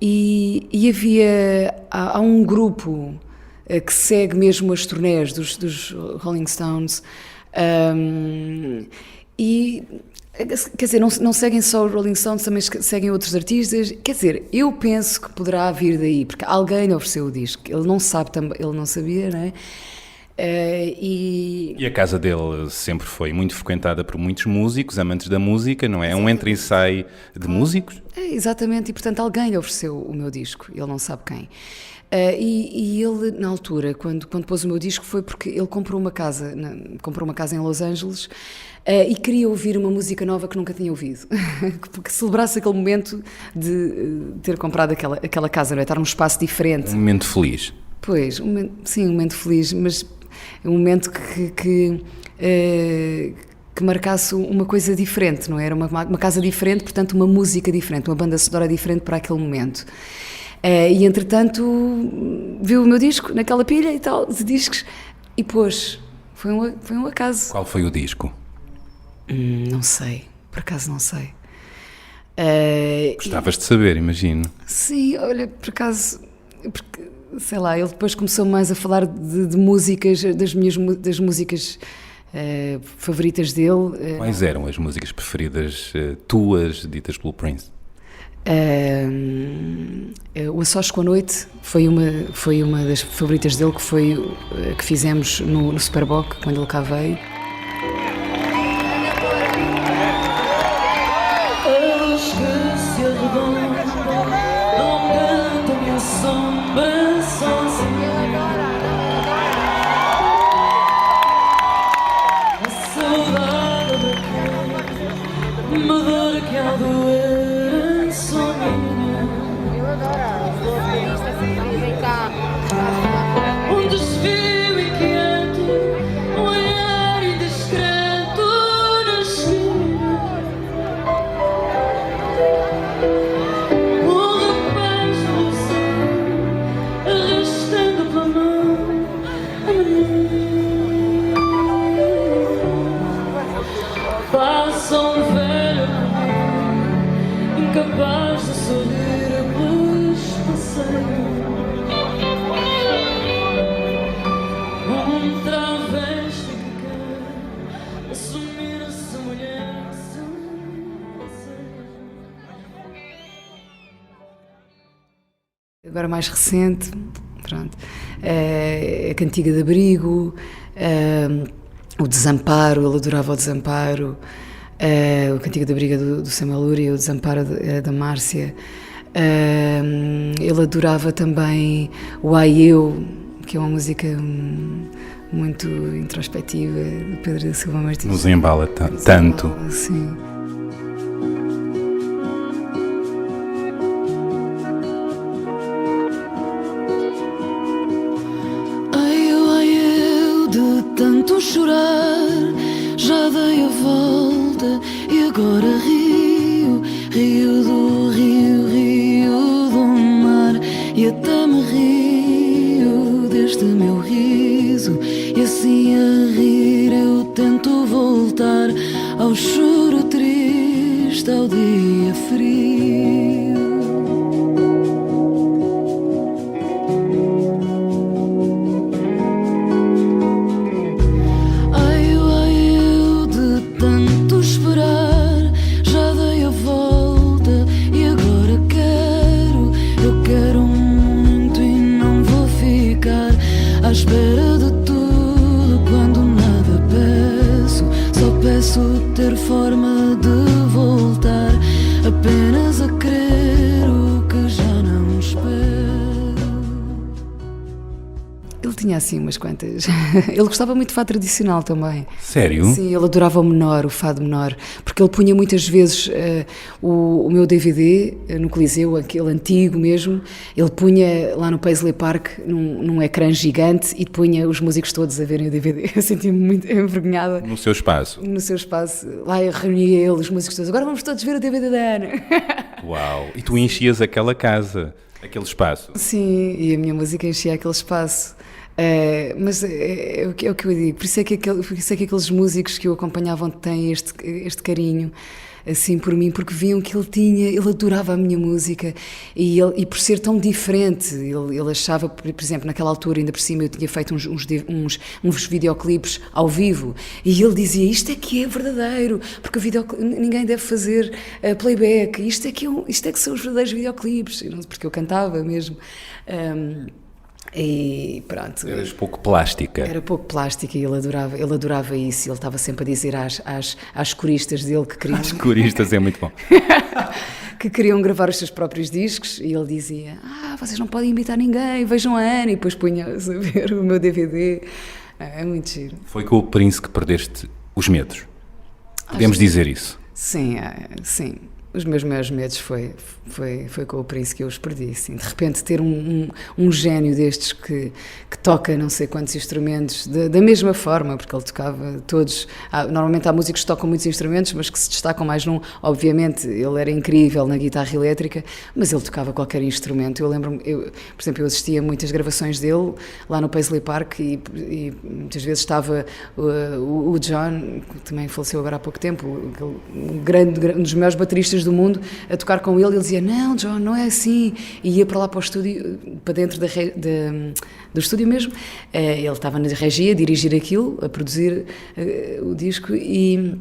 E havia... Há um grupo que segue mesmo as turnés dos Rolling Stones e... Quer dizer, não seguem só os Rolling Stones, também seguem outros artistas. Quer dizer, eu penso que poderá vir daí, porque alguém lhe ofereceu o disco. Ele não sabe, ele não sabia, não é? E a casa dele sempre foi muito frequentada por muitos músicos, amantes da música, não é? É um entra e sai de músicos? Exatamente, e portanto alguém lhe ofereceu o meu disco, ele não sabe quem. E ele, na altura, quando pôs o meu disco, foi porque ele comprou uma casa em Los Angeles e queria ouvir uma música nova que nunca tinha ouvido, porque celebrasse aquele momento de ter comprado aquela casa, não é? Estar num espaço diferente. Um momento feliz. Pois, sim, um momento feliz, mas um momento que marcasse uma coisa diferente, não é? Era uma casa diferente, portanto uma música diferente, uma banda sonora diferente para aquele momento. E entretanto viu o meu disco naquela pilha e tal, de discos, e pôs. Foi um acaso. Qual foi o disco? Não sei, por acaso não sei. Gostavas de saber, imagino. Sim, olha, por acaso, porque, sei lá, ele depois começou mais a falar de músicas, das músicas favoritas dele. Quais eram as músicas preferidas tuas, ditas pelo Prince? O A Sós com a Noite foi uma das favoritas dele, que fizemos no Superboc, quando ele cá veio. Agora mais recente, pronto, a Cantiga de Abrigo, o Desamparo, ele adorava o Desamparo, a Cantiga de Abrigo do Samuel Luria, o Desamparo da Márcia. Ele adorava também o Ai Eu, que é uma música muito introspectiva, de Pedro da Silva Martins. Nos embala tanto. Sim. Tanto chorar, já dei a volta e agora rio, rio do mar, e até me rio deste meu riso, e assim a rir eu tento voltar ao choro triste, ao dia frio. À espera de tudo, quando nada peço, só peço ter forma de voltar, apenas a querer o que já não espero. Ele tinha assim umas quantas. Ele gostava muito de fado tradicional também. Sério? Sim, ele adorava o menor, o fado menor, porque ele punha muitas vezes o meu DVD no Coliseu, aquele antigo mesmo, ele punha lá no Paisley Park num ecrã gigante e punha os músicos todos a verem o DVD. Eu senti-me muito envergonhada. No seu espaço? No seu espaço. Lá eu reunia ele, os músicos todos. Agora vamos todos ver o DVD da Ana. Uau! E tu enchias aquela casa, aquele espaço? Sim, e a minha música enchia aquele espaço. Mas é o que eu digo, por isso é que aqueles músicos que o acompanhavam têm este carinho assim por mim, porque viam que ele adorava a minha música e por ser tão diferente, ele achava, por exemplo, naquela altura, ainda por cima eu tinha feito uns videoclipes ao vivo e ele dizia, isto é que é verdadeiro, porque ninguém deve fazer playback, isto é que são os verdadeiros videoclipes, porque eu cantava mesmo. E pronto. Eras pouco plástica. Era pouco plástica e ele adorava isso. Ele estava sempre a dizer às coristas dele que queriam. As coristas é muito bom. Que queriam gravar os seus próprios discos e ele dizia: vocês não podem imitar ninguém, vejam a Ana. E depois punha-se a ver o meu DVD. É muito giro. Foi com o Prince que perdeste os medos. Podemos dizer isso? Sim, sim. Os meus maiores medos foi com o Prince que eu os perdi, assim. De repente ter um gênio destes que toca não sei quantos instrumentos da mesma forma, porque ele tocava todos. Normalmente há músicos que tocam muitos instrumentos, mas que se destacam mais num. Obviamente, ele era incrível na guitarra elétrica, mas ele tocava qualquer instrumento. Eu lembro-me, por exemplo, eu assistia a muitas gravações dele lá no Paisley Park e muitas vezes estava o John, que também faleceu agora há pouco tempo, um dos maiores bateristas do mundo, a tocar com ele dizia, não, John, não é assim, e ia para lá para o estúdio, para dentro do estúdio mesmo, ele estava na regia a dirigir aquilo, a produzir o disco e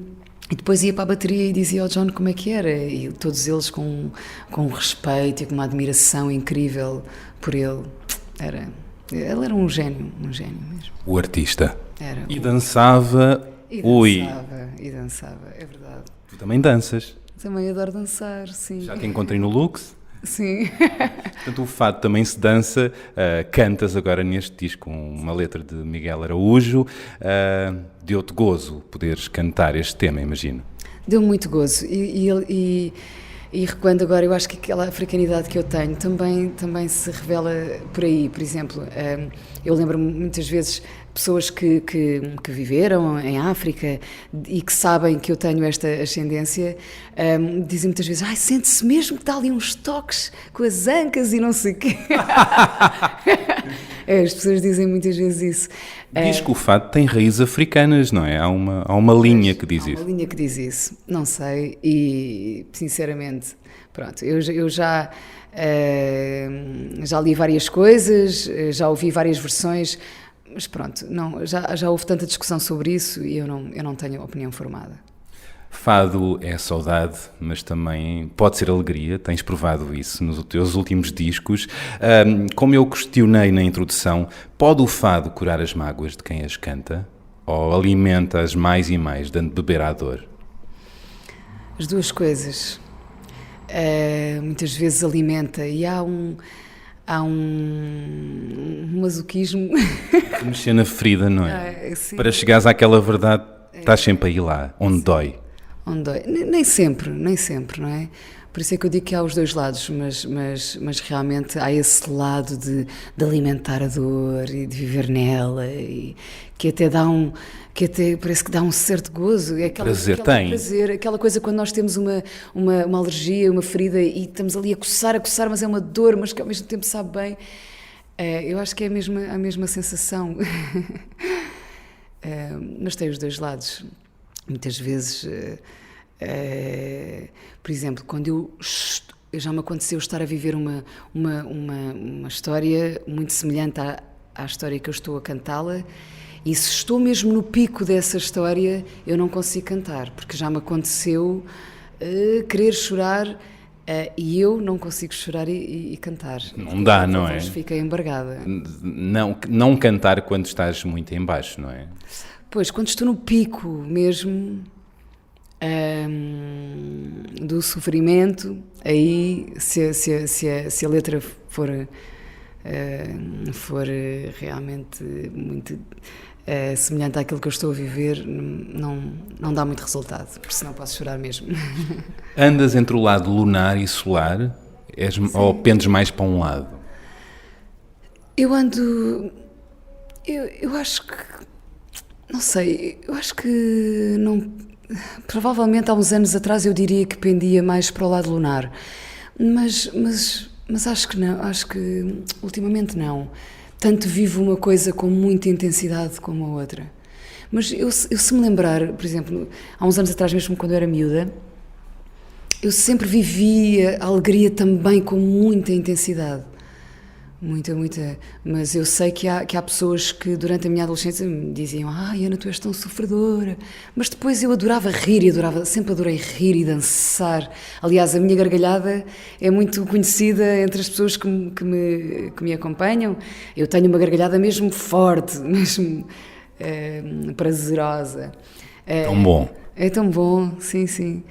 depois ia para a bateria e dizia ao John como é que era, e todos eles com um respeito e com uma admiração incrível por ele. Ele era um gênio mesmo. O artista. Era. E dançava. E dançava, é verdade. Tu também danças. Também adoro dançar, sim. Já te encontrei no Lux. Sim. Portanto, o fado também se dança. Cantas agora neste disco com uma letra de Miguel Araújo. Deu-te gozo poderes cantar este tema, imagino. Deu muito gozo. E recuando agora, eu acho que aquela africanidade que eu tenho também se revela por aí. Por exemplo, eu lembro-me muitas vezes pessoas que viveram em África e que sabem que eu tenho esta ascendência, dizem muitas vezes, sente-se mesmo que dá ali uns toques com as ancas e não sei o quê. As pessoas dizem muitas vezes isso. Diz que o fado tem raízes africanas, não é? Há uma linha que diz isso. Há uma linha que diz isso. Não sei e, sinceramente, pronto, eu já li várias coisas, já ouvi várias versões, mas pronto, já houve tanta discussão sobre isso e eu não tenho opinião formada. Fado é saudade, mas também pode ser alegria, tens provado isso nos teus últimos discos. Como eu questionei na introdução, pode o fado curar as mágoas de quem as canta? Ou alimenta-as mais e mais, dando de beber à dor? As duas coisas. Muitas vezes alimenta e há um masoquismo. Mexer na ferida, não é? Sim. Para chegares àquela verdade, estás sempre aí lá, onde dói. Onde dói. Nem sempre, não é? Por isso é que eu digo que há os dois lados, mas realmente há esse lado de alimentar a dor e de viver nela, e que até parece que dá um certo gozo. É prazer, aquela coisa quando nós temos uma alergia, uma ferida e estamos ali a coçar, mas é uma dor, mas que ao mesmo tempo sabe bem. Eu acho que é a mesma sensação. Mas tem os dois lados. Muitas vezes, por exemplo, quando já me aconteceu estar a viver uma história muito semelhante à história que eu estou a cantá-la, e se estou mesmo no pico dessa história, eu não consigo cantar, porque já me aconteceu querer chorar e eu não consigo chorar e cantar. Não dá, não é? Fiquei embargada. Não cantar quando estás muito em baixo, não é? Pois, quando estou no pico mesmo do sofrimento, aí se a letra for realmente muito semelhante àquilo que eu estou a viver, não dá muito resultado, porque senão posso chorar mesmo. Andas entre o lado lunar e solar, ou pendes mais para um lado? Eu ando... Eu acho que... Não sei, eu acho que não... Provavelmente há uns anos atrás eu diria que pendia mais para o lado lunar, mas acho que não, acho que ultimamente não. Tanto vivo uma coisa com muita intensidade como a outra. Mas eu se me lembrar, por exemplo, há uns anos atrás mesmo quando eu era miúda, eu sempre vivia a alegria também com muita intensidade. Muita, mas eu sei que há pessoas que durante a minha adolescência me diziam Ana, tu és tão sofredora, mas depois eu adorava rir sempre adorei rir e dançar. Aliás, a minha gargalhada é muito conhecida entre as pessoas que me acompanham. Eu tenho uma gargalhada mesmo forte, mesmo prazerosa. Tão bom. É tão bom, sim.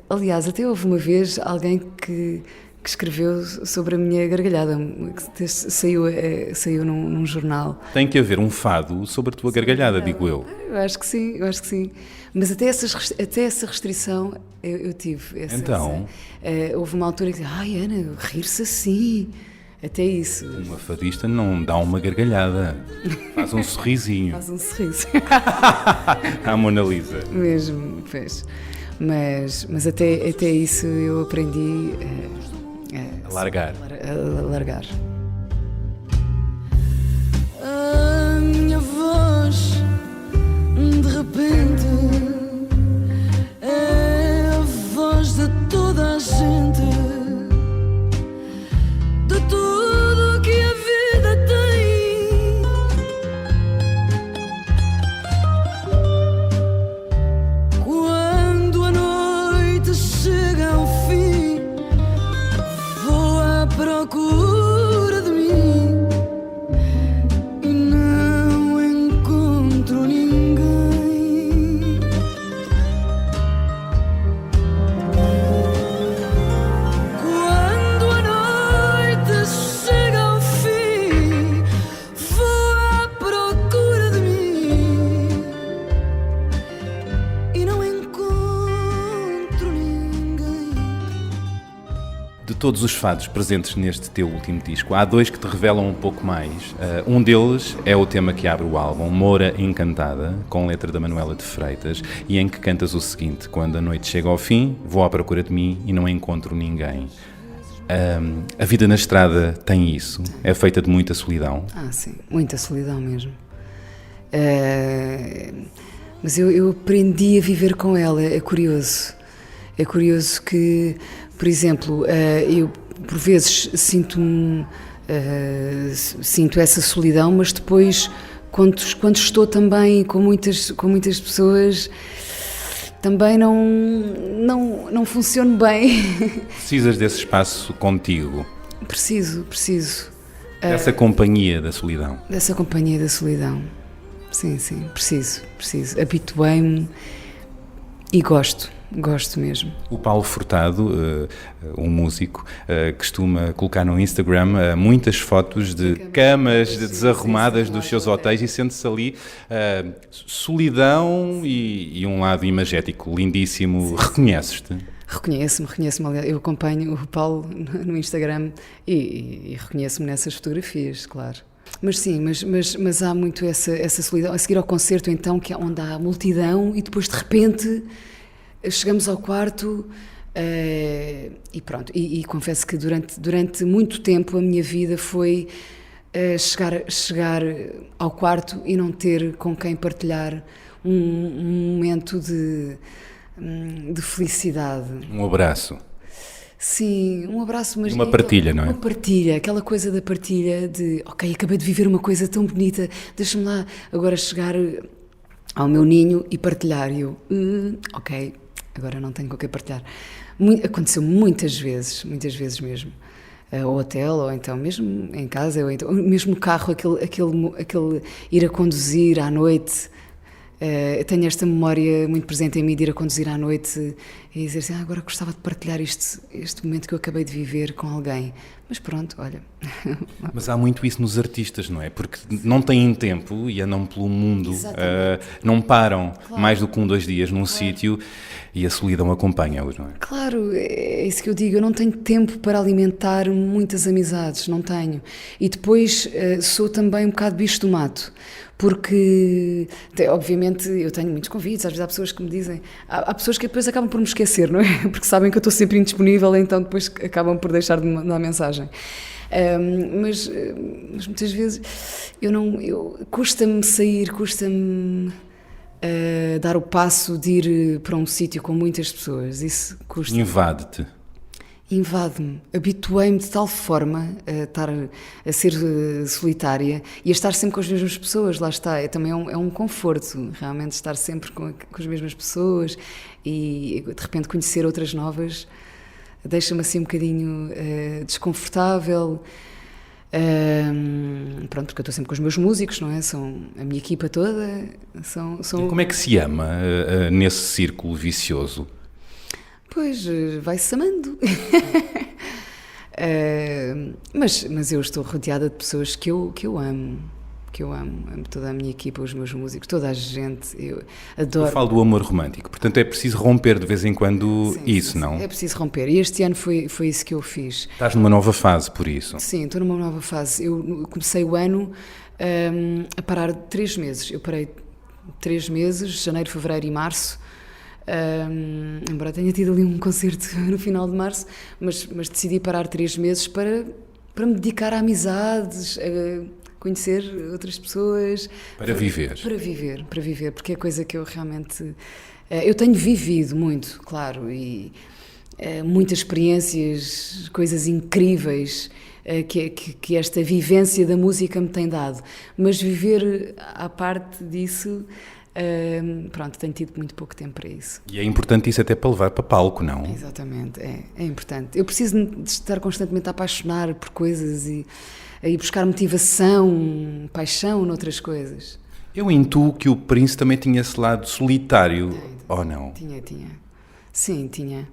Aliás, até houve uma vez alguém que que escreveu sobre a minha gargalhada, que saiu num jornal. Tem que haver um fado sobre a tua gargalhada, digo eu. Eu acho que sim. Mas até essa restrição eu tive. Houve uma altura que disse, ai Ana, rir-se assim, até isso. Uma fadista não dá uma gargalhada, faz um sorrisinho. Faz um sorriso. À Mona Lisa. Mesmo, fez. Mas até isso eu aprendi a largar. A largar. A minha voz, de repente, é a voz de toda a gente, de tudo que a vida tem. Quando a noite chega ao fim, vou à procura de mim e não encontro ninguém. Quando a noite chega ao fim, vou à procura de mim e não encontro ninguém. De todos os fados presentes neste teu último disco, há 2 que te revelam um pouco mais. Um deles é o tema que abre o álbum, Moura Encantada, com letra da Manuela de Freitas, e em que cantas o seguinte: quando a noite chega ao fim, vou à procura de mim e não encontro ninguém. A vida na estrada tem isso, é feita de muita solidão. Sim, muita solidão mesmo. Mas eu aprendi a viver com ela, é curioso. É curioso que, por exemplo, eu por vezes sinto essa solidão, mas depois, quando estou também com muitas pessoas, também não funciono bem. Precisas desse espaço contigo. Preciso. Dessa companhia da solidão. Dessa companhia da solidão. Sim, preciso. Habituei-me e gosto mesmo. O Paulo Furtado, um músico, costuma colocar no Instagram muitas fotos de camas desarrumadas dos seus hotéis e sente-se ali solidão e um lado imagético lindíssimo. Reconheces-te? Reconheço-me. Aliás, eu acompanho o Paulo no Instagram e reconheço-me nessas fotografias, claro. Mas sim, mas há muito essa solidão. A seguir ao concerto, então, que é onde há multidão e depois, de repente, chegamos ao quarto e pronto. E confesso que durante muito tempo a minha vida foi chegar ao quarto e não ter com quem partilhar um momento de felicidade. Um abraço. Sim, um abraço, mas... Uma partilha, não é? Uma partilha, aquela coisa da partilha de, ok, acabei de viver uma coisa tão bonita, deixa-me lá agora chegar ao meu ninho e partilhar. E eu, ok, agora não tenho com quem partilhar. Aconteceu muitas vezes mesmo. Ao hotel, ou então mesmo em casa, ou então mesmo no carro, aquele ir a conduzir à noite. Eu tenho esta memória muito presente em mim de ir a conduzir à noite e dizer assim, agora gostava de partilhar este momento que eu acabei de viver com alguém. Mas pronto, olha. Mas há muito isso nos artistas, não é? Porque não têm tempo e andam pelo mundo, não param mais do que 1-2 dias num sítio e a solidão acompanha-os, não é? Claro, é isso que eu digo, eu não tenho tempo para alimentar muitas amizades, não tenho. E depois sou também um bocado bicho do mato, porque, obviamente, eu tenho muitos convites, às vezes há pessoas que me dizem, há pessoas que depois acabam por me esquecer, não é? Porque sabem que eu estou sempre indisponível, então depois acabam por deixar de me mandar mensagem. Mas muitas vezes custa-me sair, custa-me dar o passo de ir para um sítio com muitas pessoas. Isso custa-me. Invade-te. Invade-me. Habituei-me de tal forma a ser solitária e a estar sempre com as mesmas pessoas. Lá está, também é um conforto, realmente, estar sempre com as mesmas pessoas e de repente conhecer outras novas deixa-me assim um bocadinho desconfortável. Pronto, porque eu estou sempre com os meus músicos, não é? São a minha equipa toda. E como é que se ama nesse círculo vicioso? Pois, vai-se amando. Mas eu estou rodeada de pessoas que eu amo. Amo toda a minha equipa, os meus músicos, toda a gente, eu adoro. Eu falo do amor romântico, portanto é preciso romper de vez em quando isso, não? É preciso romper, e este ano foi isso que eu fiz. Estás numa nova fase, por isso? Sim, estou numa nova fase. Eu comecei o ano a parar 3 meses, eu parei 3 meses, janeiro, fevereiro e março, embora tenha tido ali um concerto no final de março, mas decidi parar 3 meses para me dedicar a amizades, conhecer outras pessoas. Para viver, porque é coisa que eu realmente... eu tenho vivido muito, claro, e muitas experiências, coisas incríveis que esta vivência da música me tem dado. Mas viver à parte disso, pronto, tenho tido muito pouco tempo para isso. E é importante isso até para levar para palco, não? Exatamente, é importante. Eu preciso de estar constantemente a apaixonar por coisas e a ir buscar motivação, paixão noutras coisas. Eu intuo que o Prince também tinha esse lado solitário, ou não? Tinha. Sim, tinha.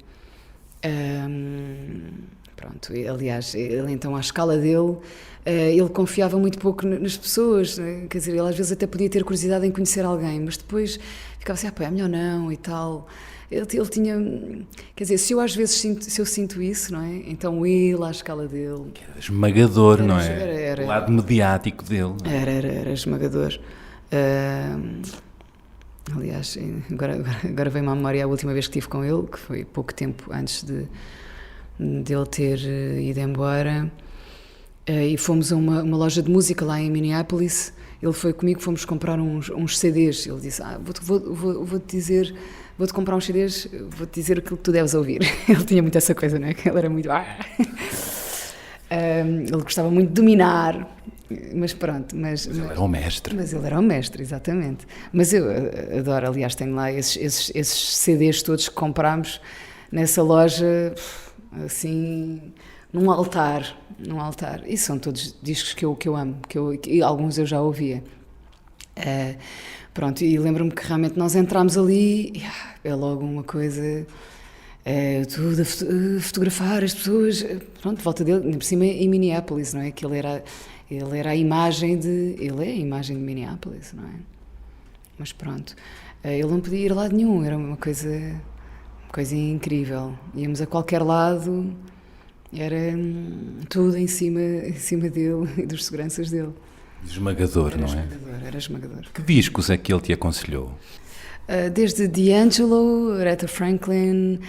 Pronto, aliás, ele então, à escala dele, ele confiava muito pouco nas pessoas, né? Quer dizer, ele às vezes até podia ter curiosidade em conhecer alguém, mas depois ficava assim, é melhor não e tal. Ele tinha, quer dizer, se eu às vezes sinto isso, não é? Então ele, à escala dele... Era esmagador, não é? Era, o lado mediático dele. Era esmagador. Aliás, agora vem-me à memória a última vez que estive com ele, que foi pouco tempo antes de ele ter ido embora, e fomos a uma loja de música lá em Minneapolis. Ele foi comigo, fomos comprar uns CDs. Ele disse, vou-te comprar uns CDs, vou-te dizer aquilo que tu deves ouvir. Ele tinha muito essa coisa, não é? Que ele era muito... ele gostava muito de dominar, mas pronto. Mas ele era o mestre. Mas ele era o mestre, exatamente. Mas eu adoro, aliás, tenho lá esses CDs todos que comprámos nessa loja, assim, num altar. E são todos discos que eu amo, e alguns eu já ouvia. Pronto, e lembro-me que realmente nós entramos ali e é logo uma coisa, tudo a fotografar as pessoas, pronto, de volta dele, por cima em Minneapolis, não é? Que ele era a imagem ele é a imagem de Minneapolis, não é? Mas pronto, ele não podia ir a lado nenhum, era uma coisa incrível. Íamos a qualquer lado, era tudo em cima dele e dos seguranças dele. Esmagador, não é? Era esmagador. Que discos é que ele te aconselhou? Desde D'Angelo, Aretha Franklin,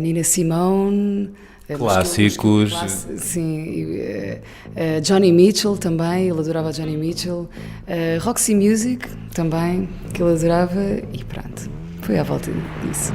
Nina Simone... Clássicos. Sim, Johnny Mitchell também, ele adorava Johnny Mitchell. Roxy Music também, que ele adorava, e pronto, foi à volta disso.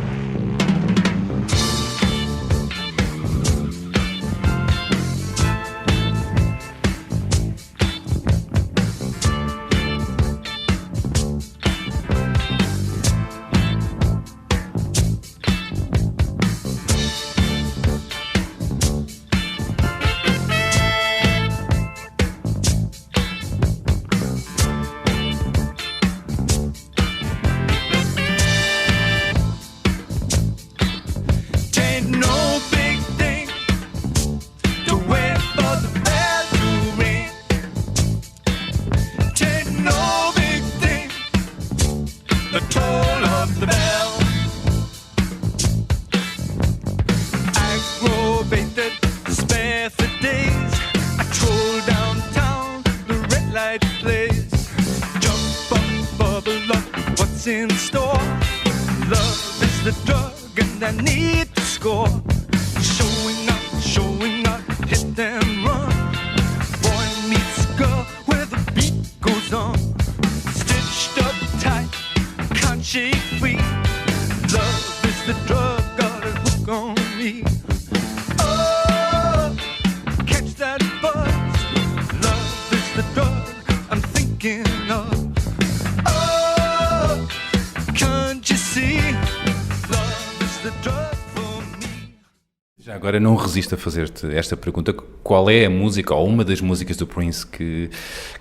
Já agora não resisto a fazer-te esta pergunta. Qual é a música ou uma das músicas do Prince que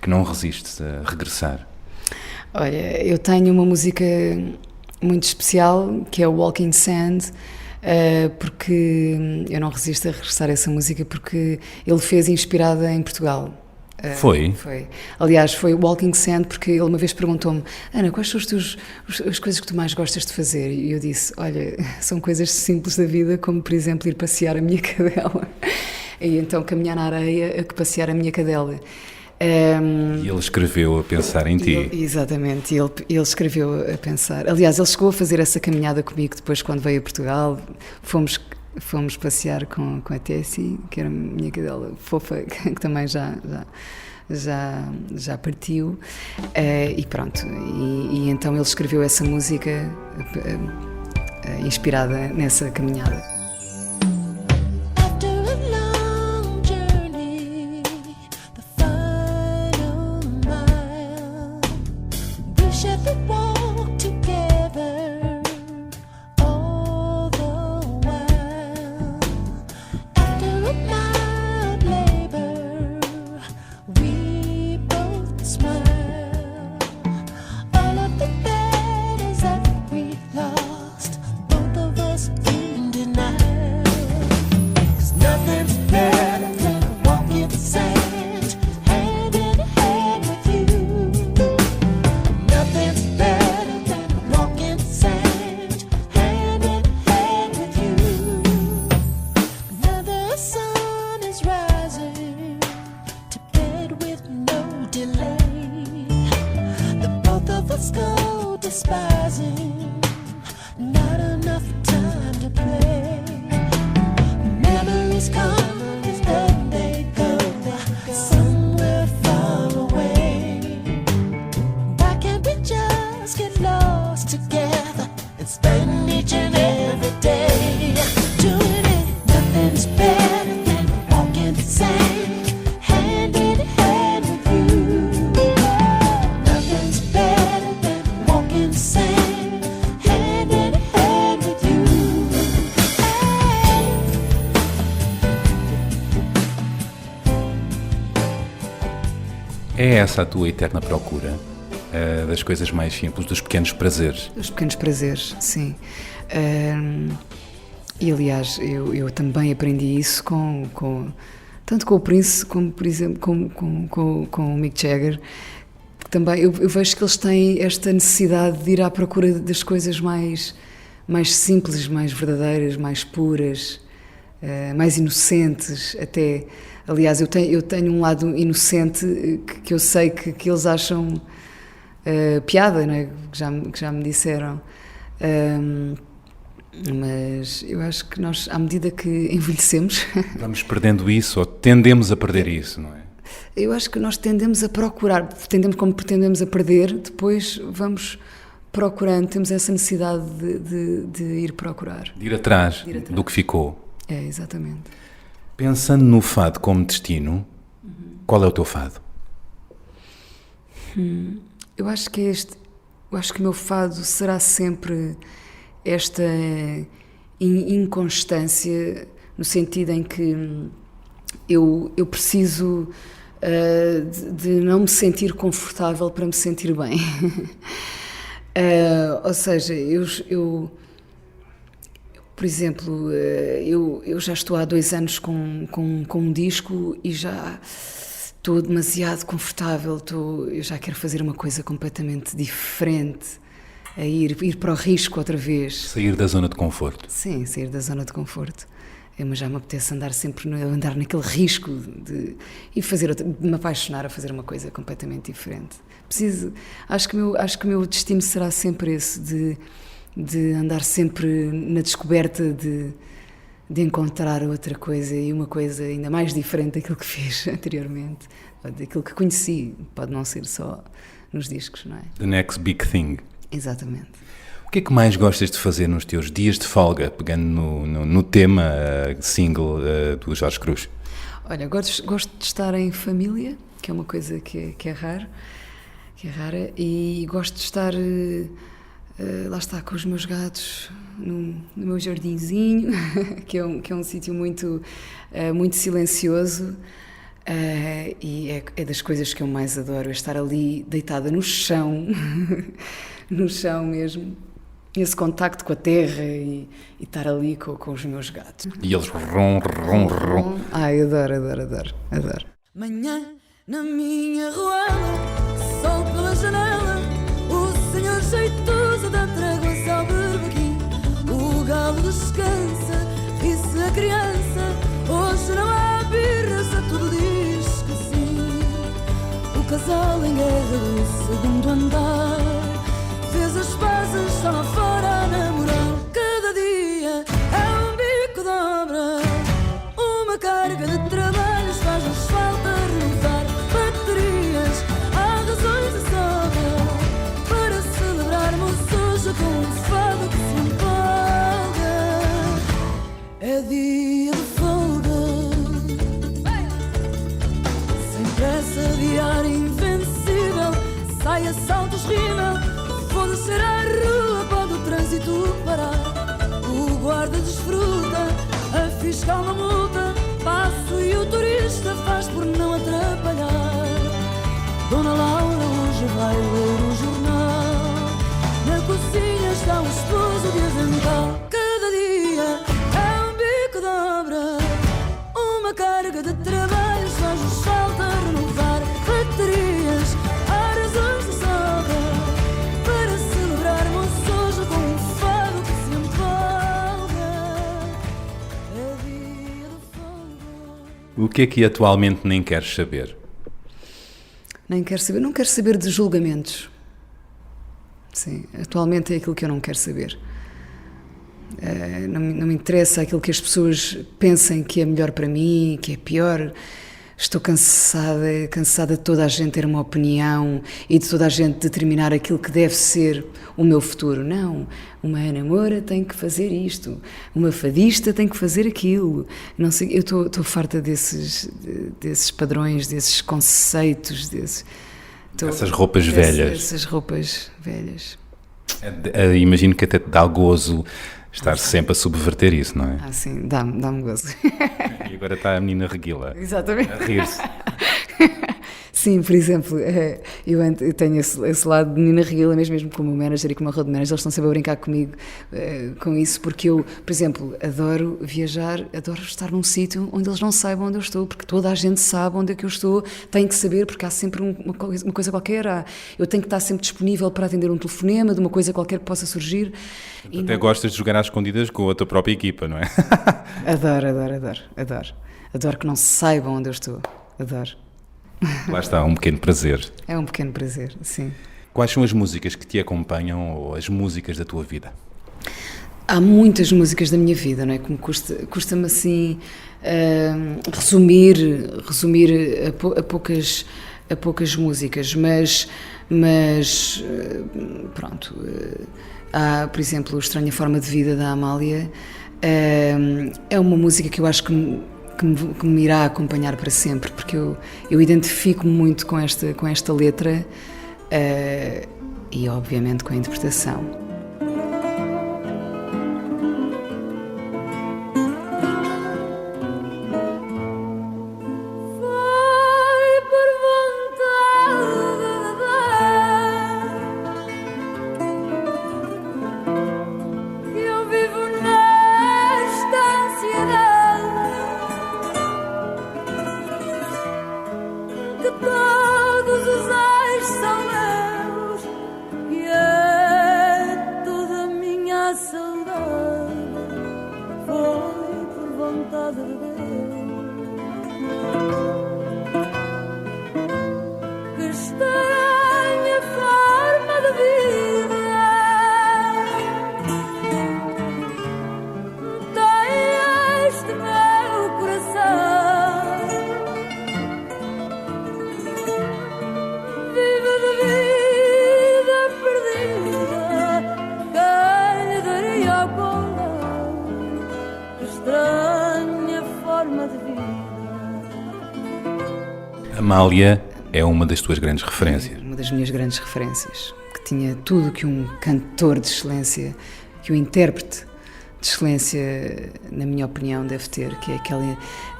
não resistes a regressar? Olha, eu tenho uma música muito especial que é o Walking Sand, porque eu não resisto a regressar a essa música, porque ele fez inspirada em Portugal. Foi? Foi. Aliás, foi Walking Sand, porque ele uma vez perguntou-me: Ana, quais são as coisas que tu mais gostas de fazer? E eu disse: olha, são coisas simples da vida, como por exemplo ir passear a minha cadela. E então caminhar na areia a que passear a minha cadela. E ele escreveu a pensar em ti. Exatamente, ele escreveu a pensar. Aliás, ele chegou a fazer essa caminhada comigo depois, quando veio a Portugal. Fomos passear com a Tessie, que era a minha cadela fofa, que também já partiu. E pronto, e então ele escreveu essa música inspirada nessa caminhada. É essa a tua eterna procura das coisas mais simples, dos pequenos prazeres? Dos pequenos prazeres, sim. E aliás, eu também aprendi isso tanto com o Prince como, por exemplo, com o Mick Jagger. Que também eu vejo que eles têm esta necessidade de ir à procura das coisas mais simples, mais verdadeiras, mais puras, mais inocentes até. Aliás, eu tenho um lado inocente que eu sei que eles acham piada, não é? que já me disseram. Mas eu acho que nós, à medida que envelhecemos... Vamos perdendo isso, ou tendemos a perder isso, não é? Eu acho que nós tendemos a procurar, como pretendemos a perder, depois vamos procurando, temos essa necessidade de ir procurar. De ir atrás do que ficou. É, exatamente. Pensando no fado como destino, qual é o teu fado? Eu acho que eu acho que o meu fado será sempre esta inconstância, no sentido em que eu preciso de não me sentir confortável para me sentir bem. Ou seja, eu por exemplo, eu já estou há 2 anos com um disco e já estou demasiado confortável, eu já quero fazer uma coisa completamente diferente, a ir para o risco outra vez. Sair da zona de conforto. Sim, sair da zona de conforto. Mas já me apetece andar naquele risco de me apaixonar a fazer uma coisa completamente diferente. Acho que o meu destino será sempre esse, de andar sempre na descoberta de encontrar outra coisa, e uma coisa ainda mais diferente daquilo que fiz anteriormente, daquilo que conheci. Pode não ser só nos discos, não é? The next big thing. Exatamente. O que é que mais gostas de fazer nos teus dias de folga, pegando no tema single do Jorge Cruz? Olha, gosto de estar em família, que é uma coisa que é rara, e gosto de estar, lá está, com os meus gatos, no meu jardinzinho, que é um sítio muito silencioso, e é das coisas que eu mais adoro, é estar ali deitada no chão, no chão mesmo, esse contacto com a terra e estar ali com os meus gatos. E eles rum. Ai, adoro. Manhã na minha ruela, sol pela janela, o senhor jeitoso dá tréguas ao berbequim. O galo descansa, ri-se a criança, hoje não há birras, a tudo diz que sim. O casal em guerra do segundo andar fez as pazes, só lá fora a namorar. Cada dia é um bico de obra, uma carga de trabalhos faz-nos falta renovar baterias. Há razões de sobra para celebrarmos hoje com um fado que se empolga. É dia de folga, sem pressa, diário invencível, sai a saltos, rímel. Vou descer à rua, pode o trânsito parar. O guarda desfruta, a fiscal não multa, passo e o turista faz por não atrapalhar. Dona Laura hoje vai ler o jornal, na cozinha está o esposo de avental. Cada dia é um bico de obra, uma carga de trabalhos faz-nos falta renovar baterias. Há razões de sobra para celebrarmos hoje com um fado que se empolga. É dia de folga. O que é que atualmente nem queres saber? Não quero saber de julgamentos. Sim, atualmente é aquilo que eu não quero saber. Não me interessa aquilo que as pessoas pensem que é melhor para mim, que é pior. Estou cansada de toda a gente ter uma opinião e de toda a gente determinar aquilo que deve ser o meu futuro. Não, uma Ana Moura tem que fazer isto, uma fadista tem que fazer aquilo. Não sei, eu estou farta desses padrões, desses conceitos, essas roupas velhas. Essas roupas velhas. Imagino que até te dá gozo estar sempre a subverter isso, não é? Ah, sim, dá-me gozo. E agora está a menina Reguila. Exatamente. A rir-se. Sim, por exemplo, eu tenho esse lado de menina Reguila, mesmo como manager e como road manager, eles estão sempre a brincar comigo com isso, porque eu, por exemplo, adoro viajar, adoro estar num sítio onde eles não saibam onde eu estou, porque toda a gente sabe onde é que eu estou, tem que saber, porque há sempre uma coisa qualquer, eu tenho que estar sempre disponível para atender um telefonema de uma coisa qualquer que possa surgir. Até gostas de jogar às escondidas com a tua própria equipa, não é? Adoro que não saibam onde eu estou, adoro. Lá está, um pequeno prazer. É um pequeno prazer, sim. Quais são as músicas que te acompanham ou as músicas da tua vida? Há muitas músicas da minha vida, não é? Como custa-me assim resumir a poucas músicas, mas pronto. Há, por exemplo, Estranha Forma de Vida da Amália. É uma música que eu acho que me irá acompanhar para sempre, porque eu identifico-me muito com esta letra e, obviamente, com a interpretação. Amália é uma das tuas grandes referências. Uma das minhas grandes referências, que tinha tudo que um cantor de excelência, que um intérprete de excelência, na minha opinião, deve ter, que é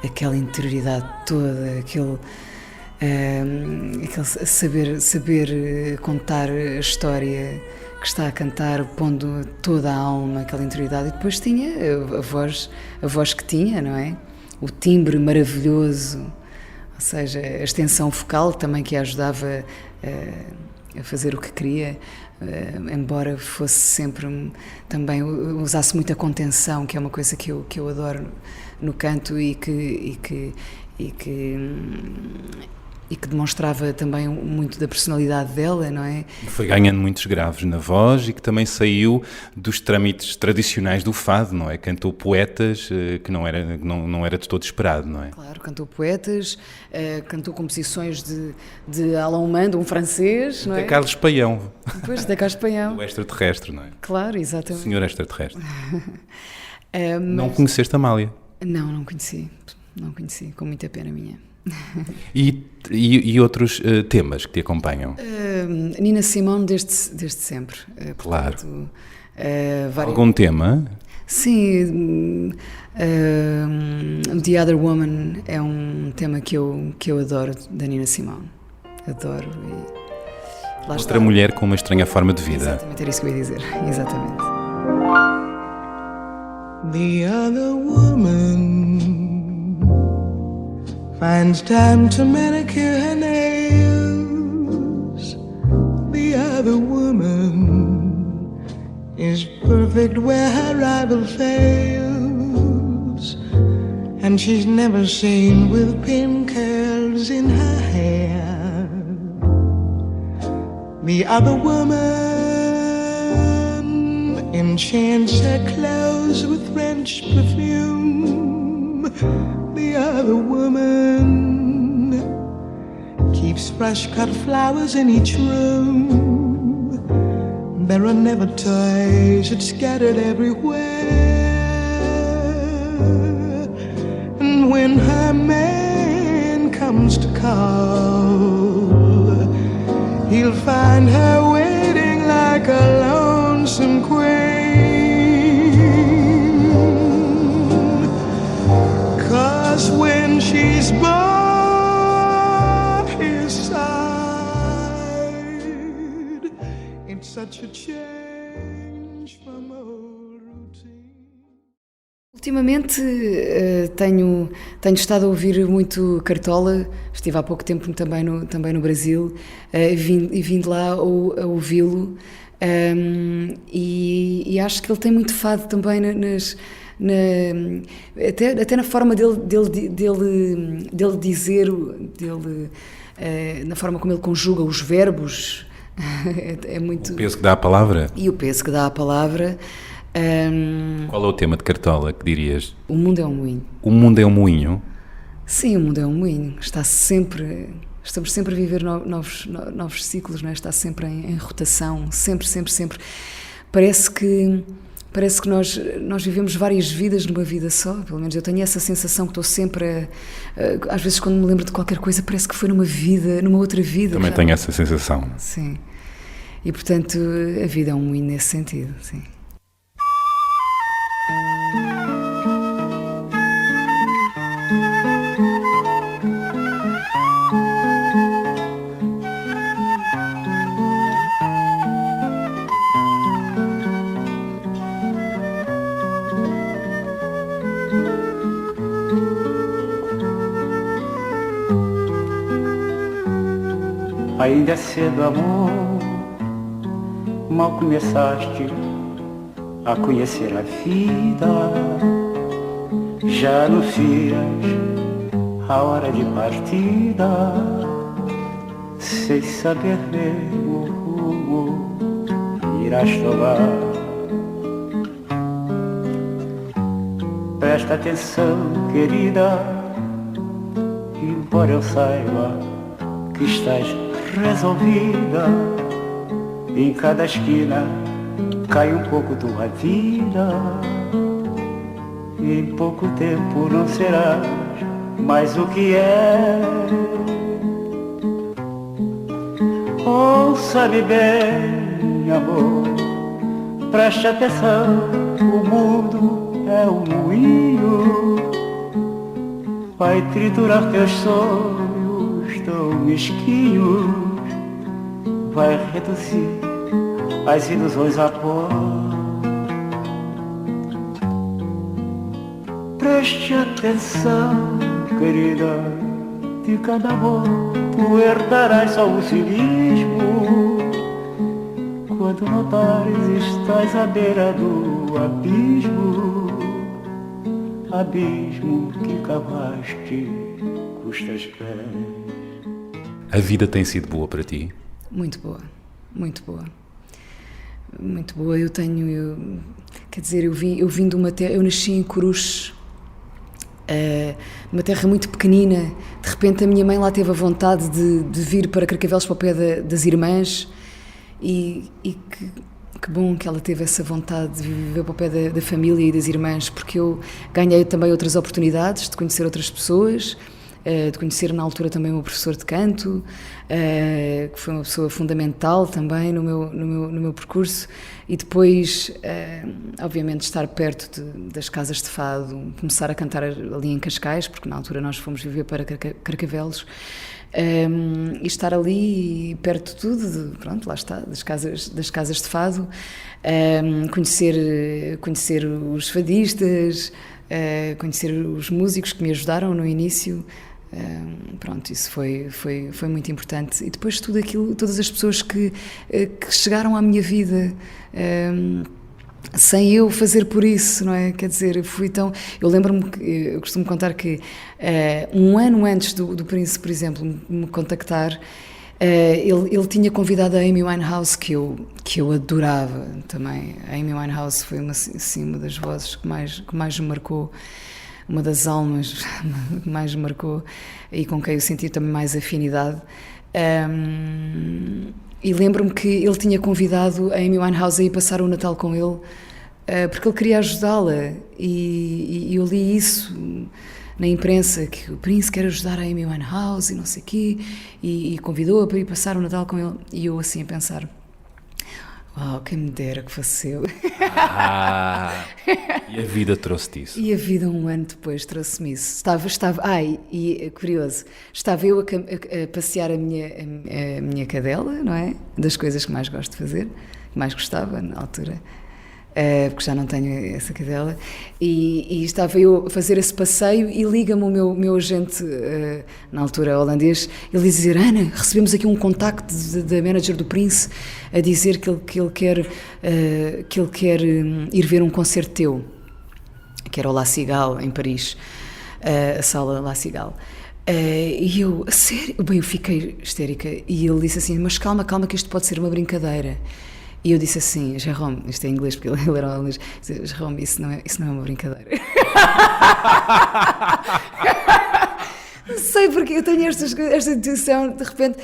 aquela interioridade toda, aquele saber contar a história que está a cantar, pondo toda a alma, aquela interioridade. E depois tinha a voz que tinha, não é? O timbre maravilhoso, ou seja, a extensão focal também que a ajudava a fazer o que queria, embora fosse sempre também usasse muita contenção, que é uma coisa que eu adoro no canto e que demonstrava também muito da personalidade dela, não é? Foi ganhando muitos graves na voz e que também saiu dos trâmites tradicionais do fado, não é? Cantou poetas que não era de todo esperado, não é? Claro, cantou poetas, cantou composições de Alain Mando, um francês, não é? De Carlos Paião. Depois de Carlos Paião. Do extraterrestre, não é? Claro, exatamente. O senhor extraterrestre. Não conheceste a Amália? Não conheci, com muita pena minha. E outros temas que te acompanham? Nina Simone desde sempre. Claro. Portanto, Algum tema? Sim, The Other Woman é um tema que eu adoro, da Nina Simone. Adoro. E lá Outra mulher com uma estranha forma de vida. Exatamente, era isso que eu ia dizer. Exatamente. The other woman finds time to manicure her nails. The other woman is perfect where her rival fails. And she's never seen with pin curls in her hair. The other woman enchants her clothes with French perfume. The other woman keeps fresh cut flowers in each room. There are never toys, it's scattered everywhere. And when her man comes to call, he'll find her waiting like a lonesome queen. 'Cause when she's by his side, it's such a change from old routine. Ultimamente tenho estado a ouvir muito Cartola. Estive há pouco tempo também no Brasil e vim de lá a ouvi-lo, e acho que ele tem muito fado também até na forma dele dizer, na forma como ele conjuga os verbos. É muito... O peso que dá à palavra. E o peso que dá à palavra. Qual é o tema de Cartola que dirias? O mundo é um moinho. O mundo é um moinho? Sim, o mundo é um moinho. Estamos sempre a viver novos ciclos, não é? Está sempre em rotação, sempre. Parece que nós vivemos várias vidas numa vida só, pelo menos eu tenho essa sensação que estou sempre às vezes quando me lembro de qualquer coisa parece que foi numa outra vida. Também tenho essa sensação. Sim. E portanto a vida é um moinho nesse sentido, sim. Ainda é cedo, amor, mal começaste a conhecer a vida, já anuncias a hora de partida, sem saber ver o rumo irás tomar. Presta atenção, querida, embora eu saiba que estás resolvida, em cada esquina cai um pouco tua vida, e em pouco tempo não serás mais o que é. Ouça-me bem, amor, preste atenção, o mundo é um moinho, vai triturar teus sonhos tão mesquinhos, vai reduzir as ilusões a pó. Preste atenção, querida, de cada amor tu herdarás só o cinismo. Quando notares estás à beira do abismo, abismo que cavaste custas pés. A vida tem sido boa para ti? Muito boa, muito boa. Muito boa. Quer dizer, eu vim de uma terra, eu nasci em Coruche, numa terra muito pequenina. De repente a minha mãe lá teve a vontade de vir para Carcavelos, para o pé das irmãs, e que bom que ela teve essa vontade de viver para o pé da família e das irmãs, porque eu ganhei também outras oportunidades de conhecer outras pessoas, de conhecer na altura também o meu professor de canto, que foi uma pessoa fundamental também no meu percurso, e depois, obviamente, estar perto das casas de fado, começar a cantar ali em Cascais, porque na altura nós fomos viver para Carcavelos, e estar ali perto de tudo, pronto, lá está, das casas de fado, conhecer os fadistas, conhecer os músicos que me ajudaram no início. Pronto, isso foi muito importante. E depois tudo aquilo, todas as pessoas que chegaram à minha vida sem eu fazer por isso, não é? Quer dizer, eu lembro-me, eu costumo contar que um ano antes do Prince, por exemplo, me contactar, ele tinha convidado a Amy Winehouse, que eu adorava também. A Amy Winehouse foi uma das vozes que mais me marcou, uma das almas que mais me marcou e com quem eu senti também mais afinidade. E lembro-me que ele tinha convidado a Amy Winehouse a ir passar o Natal com ele, porque ele queria ajudá-la, e eu li isso na imprensa, que o Prince quer ajudar a Amy Winehouse e não sei o quê, e convidou-a para ir passar o Natal com ele, e eu assim a pensar, uau, quem me dera que fosse eu. E a vida trouxe-te isso? E a vida, um ano depois, trouxe-me isso. E curioso, estava eu a passear a minha cadela, não é? Das coisas que mais gosto de fazer, que mais gostava na altura, porque já não tenho essa cadela, e estava eu a fazer esse passeio e liga-me o meu agente, na altura holandês, ele dizer, Ana, recebemos aqui um contacto da manager do Prince a dizer que ele quer ir ver um concerto teu, que era o La Cigale, em Paris, a sala La Cigale. E eu, a sério? Bem, eu fiquei histérica, e ele disse assim, mas calma, que isto pode ser uma brincadeira. E eu disse assim, Jerome, isto é em inglês porque ele era holandês, Jerome, isso não é uma brincadeira. Não sei porque eu tenho esta intuição, de repente,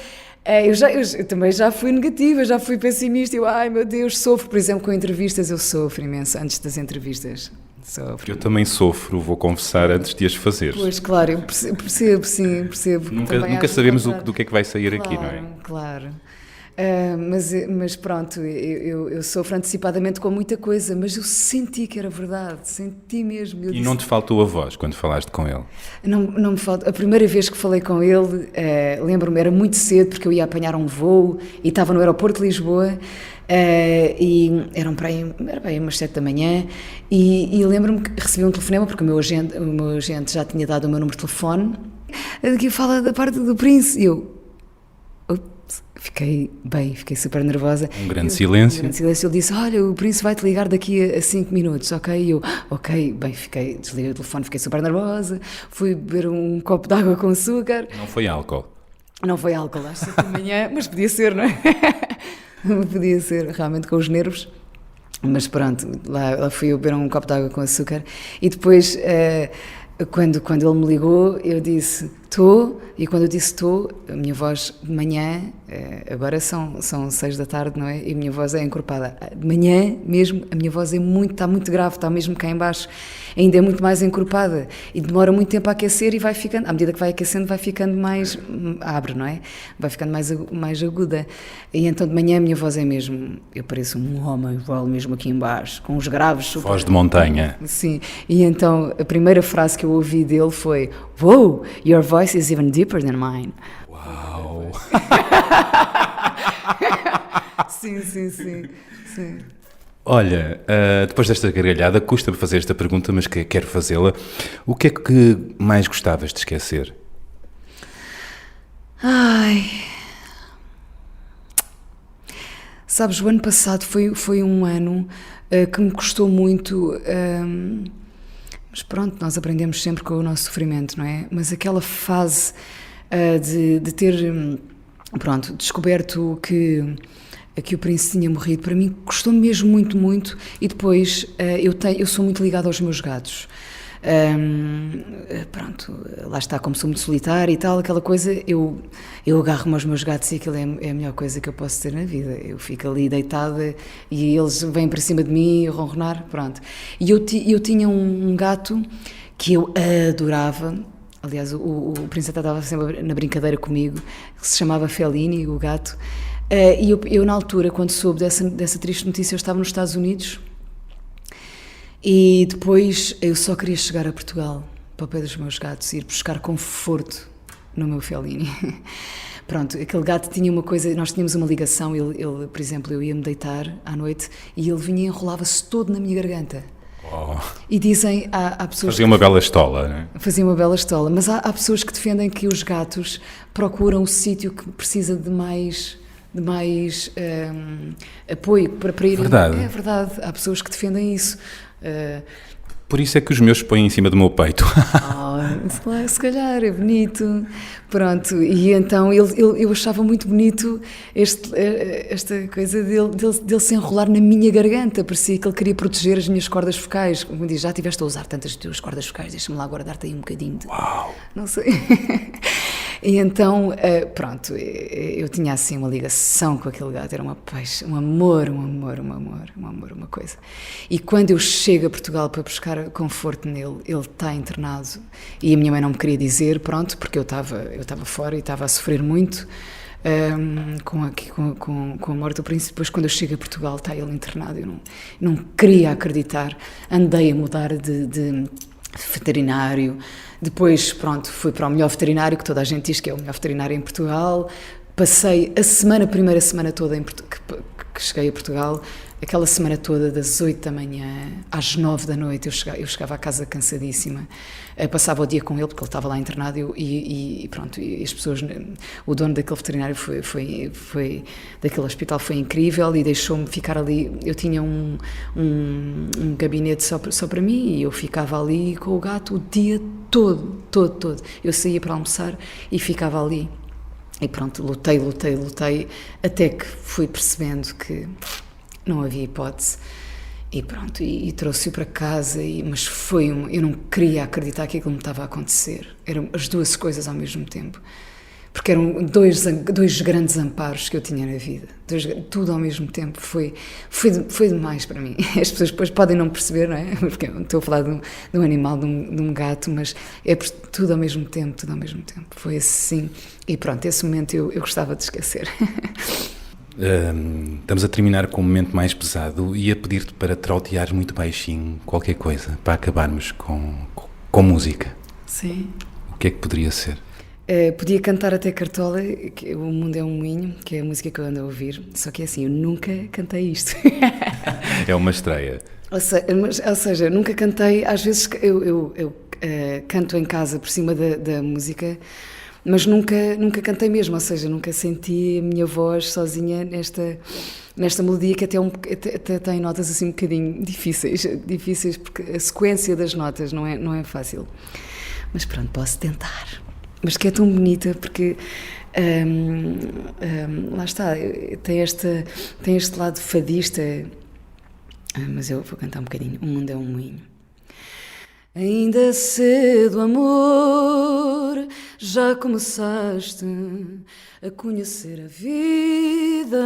eu também já fui negativa, já fui pessimista, ai meu Deus, sofro, por exemplo, com entrevistas, eu sofro imenso antes das entrevistas. Eu também sofro, vou confessar, antes de as fazer. Pois, claro, eu percebo. Nunca sabemos do que é que vai sair aqui, não é? Claro. Mas pronto, eu sofro antecipadamente com muita coisa, mas eu senti que era verdade, senti mesmo. E não te faltou a voz quando falaste com ele? Não me falta. A primeira vez que falei com ele, lembro-me, era muito cedo, porque eu ia apanhar um voo e estava no aeroporto de Lisboa, e era bem umas 7 da manhã, e lembro-me que recebi um telefonema, porque o meu agente já tinha dado o meu número de telefone, que fala da parte do Prince, e eu... Fiquei super nervosa. Um grande silêncio. Ele disse, olha, o Prince vai-te ligar daqui a 5 minutos, ok? E eu, ok, desliguei o telefone, fiquei super nervosa, fui beber um copo de água com açúcar. Não foi álcool? Não foi álcool, às 7 da manhã, mas podia ser, não é? Podia ser, realmente com os nervos. Mas pronto, lá fui eu beber um copo de água com açúcar, e depois... Quando ele me ligou, eu disse, estou, e quando eu disse estou, a minha voz de manhã, agora são 6 da tarde, não é? E a minha voz é encorpada. De manhã mesmo, a minha voz está muito grave, está mesmo cá em baixo, ainda é muito mais encorpada, e demora muito tempo a aquecer, e vai ficando, à medida que vai aquecendo, vai ficando mais, abre, não é? Vai ficando mais aguda. E então de manhã a minha voz é mesmo, eu pareço um homem, vale mesmo aqui em baixo, com os graves. Super... Voz de montanha. Sim, e então a primeira frase que eu ouvi dele foi, wow, your voice is even deeper than mine. Uau! Sim, sim, sim, sim. Olha, depois desta gargalhada, custa-me fazer esta pergunta, mas quero fazê-la. O que é que mais gostavas de esquecer? Ai... Sabes, o ano passado foi um ano que me custou muito, mas pronto, nós aprendemos sempre com o nosso sofrimento, não é? Mas aquela fase de ter, pronto, descoberto que o Prince tinha morrido, para mim custou mesmo muito, muito, e depois eu sou muito ligada aos meus gatos. Pronto, lá está, como sou muito solitária e tal, aquela coisa, eu agarro-me aos meus gatos e aquilo é a melhor coisa que eu posso ter na vida. Eu fico ali deitada e eles vêm para cima de mim a ronronar, pronto. E eu tinha um gato que eu adorava, aliás o Príncipe estava sempre na brincadeira comigo, que se chamava Fellini, o gato, e eu na altura, quando soube dessa triste notícia, eu estava nos Estados Unidos. E depois eu só queria chegar a Portugal, para o pé dos meus gatos, e ir buscar conforto no meu Fellini. Pronto, aquele gato tinha uma coisa, nós tínhamos uma ligação, ele, por exemplo, eu ia-me deitar à noite e ele vinha e enrolava-se todo na minha garganta. Oh. E dizem, há pessoas... Fazia uma bela estola, não é? Fazia uma bela estola, mas há pessoas que defendem que os gatos procuram o sítio que precisa de mais apoio para ir... Verdade. É verdade, há pessoas que defendem isso. Por isso é que os meus põem em cima do meu peito. Se calhar é bonito. Pronto, e então eu achava muito bonito esta coisa dele se enrolar na minha garganta. Parecia que ele queria proteger as minhas cordas vocais. Como diz, já estiveste a usar tantas tuas cordas vocais, deixa-me lá agora dar-te aí um bocadinho de... Uau! Não sei. E então, pronto, eu tinha assim uma ligação com aquele gato, era uma paixão, um amor, uma coisa. E quando eu chego a Portugal para buscar conforto nele, ele está internado e a minha mãe não me queria dizer, pronto, porque eu estava fora e estava a sofrer muito com a morte do príncipe. Depois, quando eu chego a Portugal, está ele internado, eu não queria acreditar, andei a mudar de veterinário. Depois, pronto, fui para o melhor veterinário, que toda a gente diz que é o melhor veterinário em Portugal. Passei a primeira semana toda que cheguei a Portugal, aquela semana toda das 8 da manhã às 9 da noite, eu chegava à casa cansadíssima, passava o dia com ele, porque ele estava lá internado, e pronto, e as pessoas, o dono daquele veterinário daquele hospital foi incrível e deixou-me ficar ali. Eu tinha um gabinete só para mim e eu ficava ali com o gato o dia todo. Eu saía para almoçar e ficava ali. E pronto, lutei, até que fui percebendo que não havia hipótese. E pronto, e trouxe-o para casa, mas eu não queria acreditar que aquilo me estava a acontecer. Eram as duas coisas ao mesmo tempo. Porque eram dois grandes amparos que eu tinha na vida. Tudo ao mesmo tempo. Foi demais para mim. As pessoas depois podem não perceber, não é? Porque eu estou a falar de um animal, de um gato, mas é tudo ao mesmo tempo. Foi assim. E pronto, esse momento eu gostava de esquecer. Estamos a terminar com um momento mais pesado e a pedir-te para trauteares muito baixinho qualquer coisa, para acabarmos com música. Sim. O que é que poderia ser? Podia cantar até Cartola, que O Mundo é um Moinho, que é a música que eu ando a ouvir, só que é assim, eu nunca cantei isto. É uma estreia. Ou seja, nunca cantei, às vezes eu canto em casa por cima da música, mas nunca cantei mesmo, ou seja, nunca senti a minha voz sozinha nesta melodia, que até tem notas assim um bocadinho difíceis, porque a sequência das notas não é fácil. Mas pronto, posso tentar. Mas que é tão bonita, porque lá está, tem este lado fadista, mas eu vou cantar um bocadinho. O Mundo é um Moinho. Ainda cedo, amor, já começaste a conhecer a vida,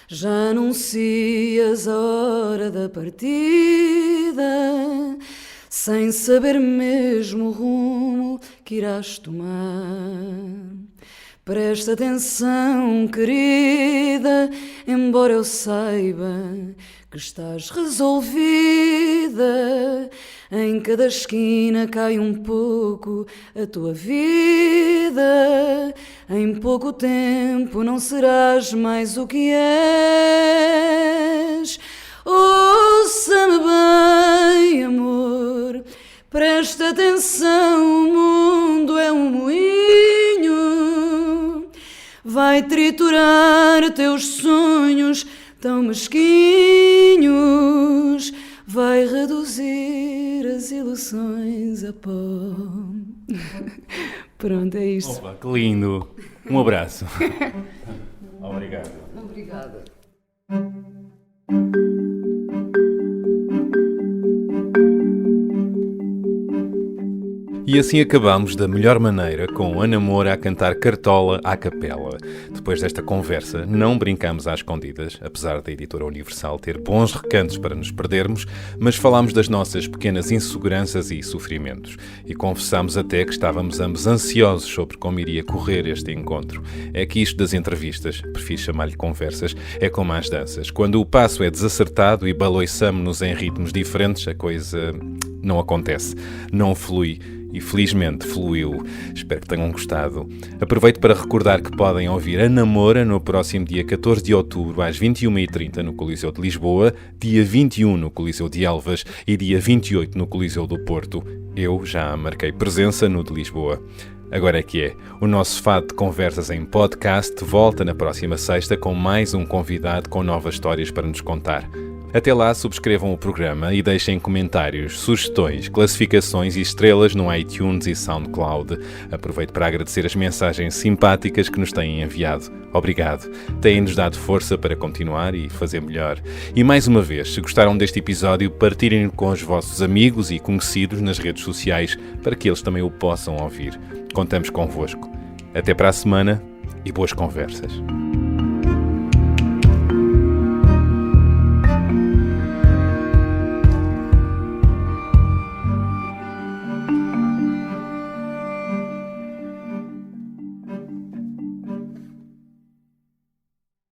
já anuncias a hora da partida, sem saber mesmo o rumo que irás tomar. Presta atenção, querida, embora eu saiba que estás resolvida, em cada esquina cai um pouco a tua vida. Em pouco tempo não serás mais o que és. Ouça-me bem, amor, presta atenção, o mundo é um moinho, vai triturar teus sonhos tão mesquinhos, vai reduzir as ilusões a pó. Pronto, é isto. Opa, que lindo. Um abraço. Obrigado. Obrigada. E assim acabamos da melhor maneira com Ana Moura a cantar Cartola à capela. Depois desta conversa, não brincamos às escondidas, apesar da Editora Universal ter bons recantos para nos perdermos, mas falámos das nossas pequenas inseguranças e sofrimentos. E confessámos até que estávamos ambos ansiosos sobre como iria correr este encontro. É que isto das entrevistas, prefiro chamar-lhe conversas, é como as danças. Quando o passo é desacertado e baloiçamo-nos em ritmos diferentes, a coisa não acontece, não flui. E felizmente fluiu. Espero que tenham gostado. Aproveito para recordar que podem ouvir Ana Moura no próximo dia 14 de outubro às 21h30 no Coliseu de Lisboa, dia 21 no Coliseu de Elvas e dia 28 no Coliseu do Porto. Eu já marquei presença no de Lisboa. Agora é que é. O nosso fado de conversas em podcast volta na próxima sexta com mais um convidado com novas histórias para nos contar. Até lá, subscrevam o programa e deixem comentários, sugestões, classificações e estrelas no iTunes e SoundCloud. Aproveito para agradecer as mensagens simpáticas que nos têm enviado. Obrigado. Têm-nos dado força para continuar e fazer melhor. E mais uma vez, se gostaram deste episódio, partilhem com os vossos amigos e conhecidos nas redes sociais para que eles também o possam ouvir. Contamos convosco. Até para a semana e boas conversas.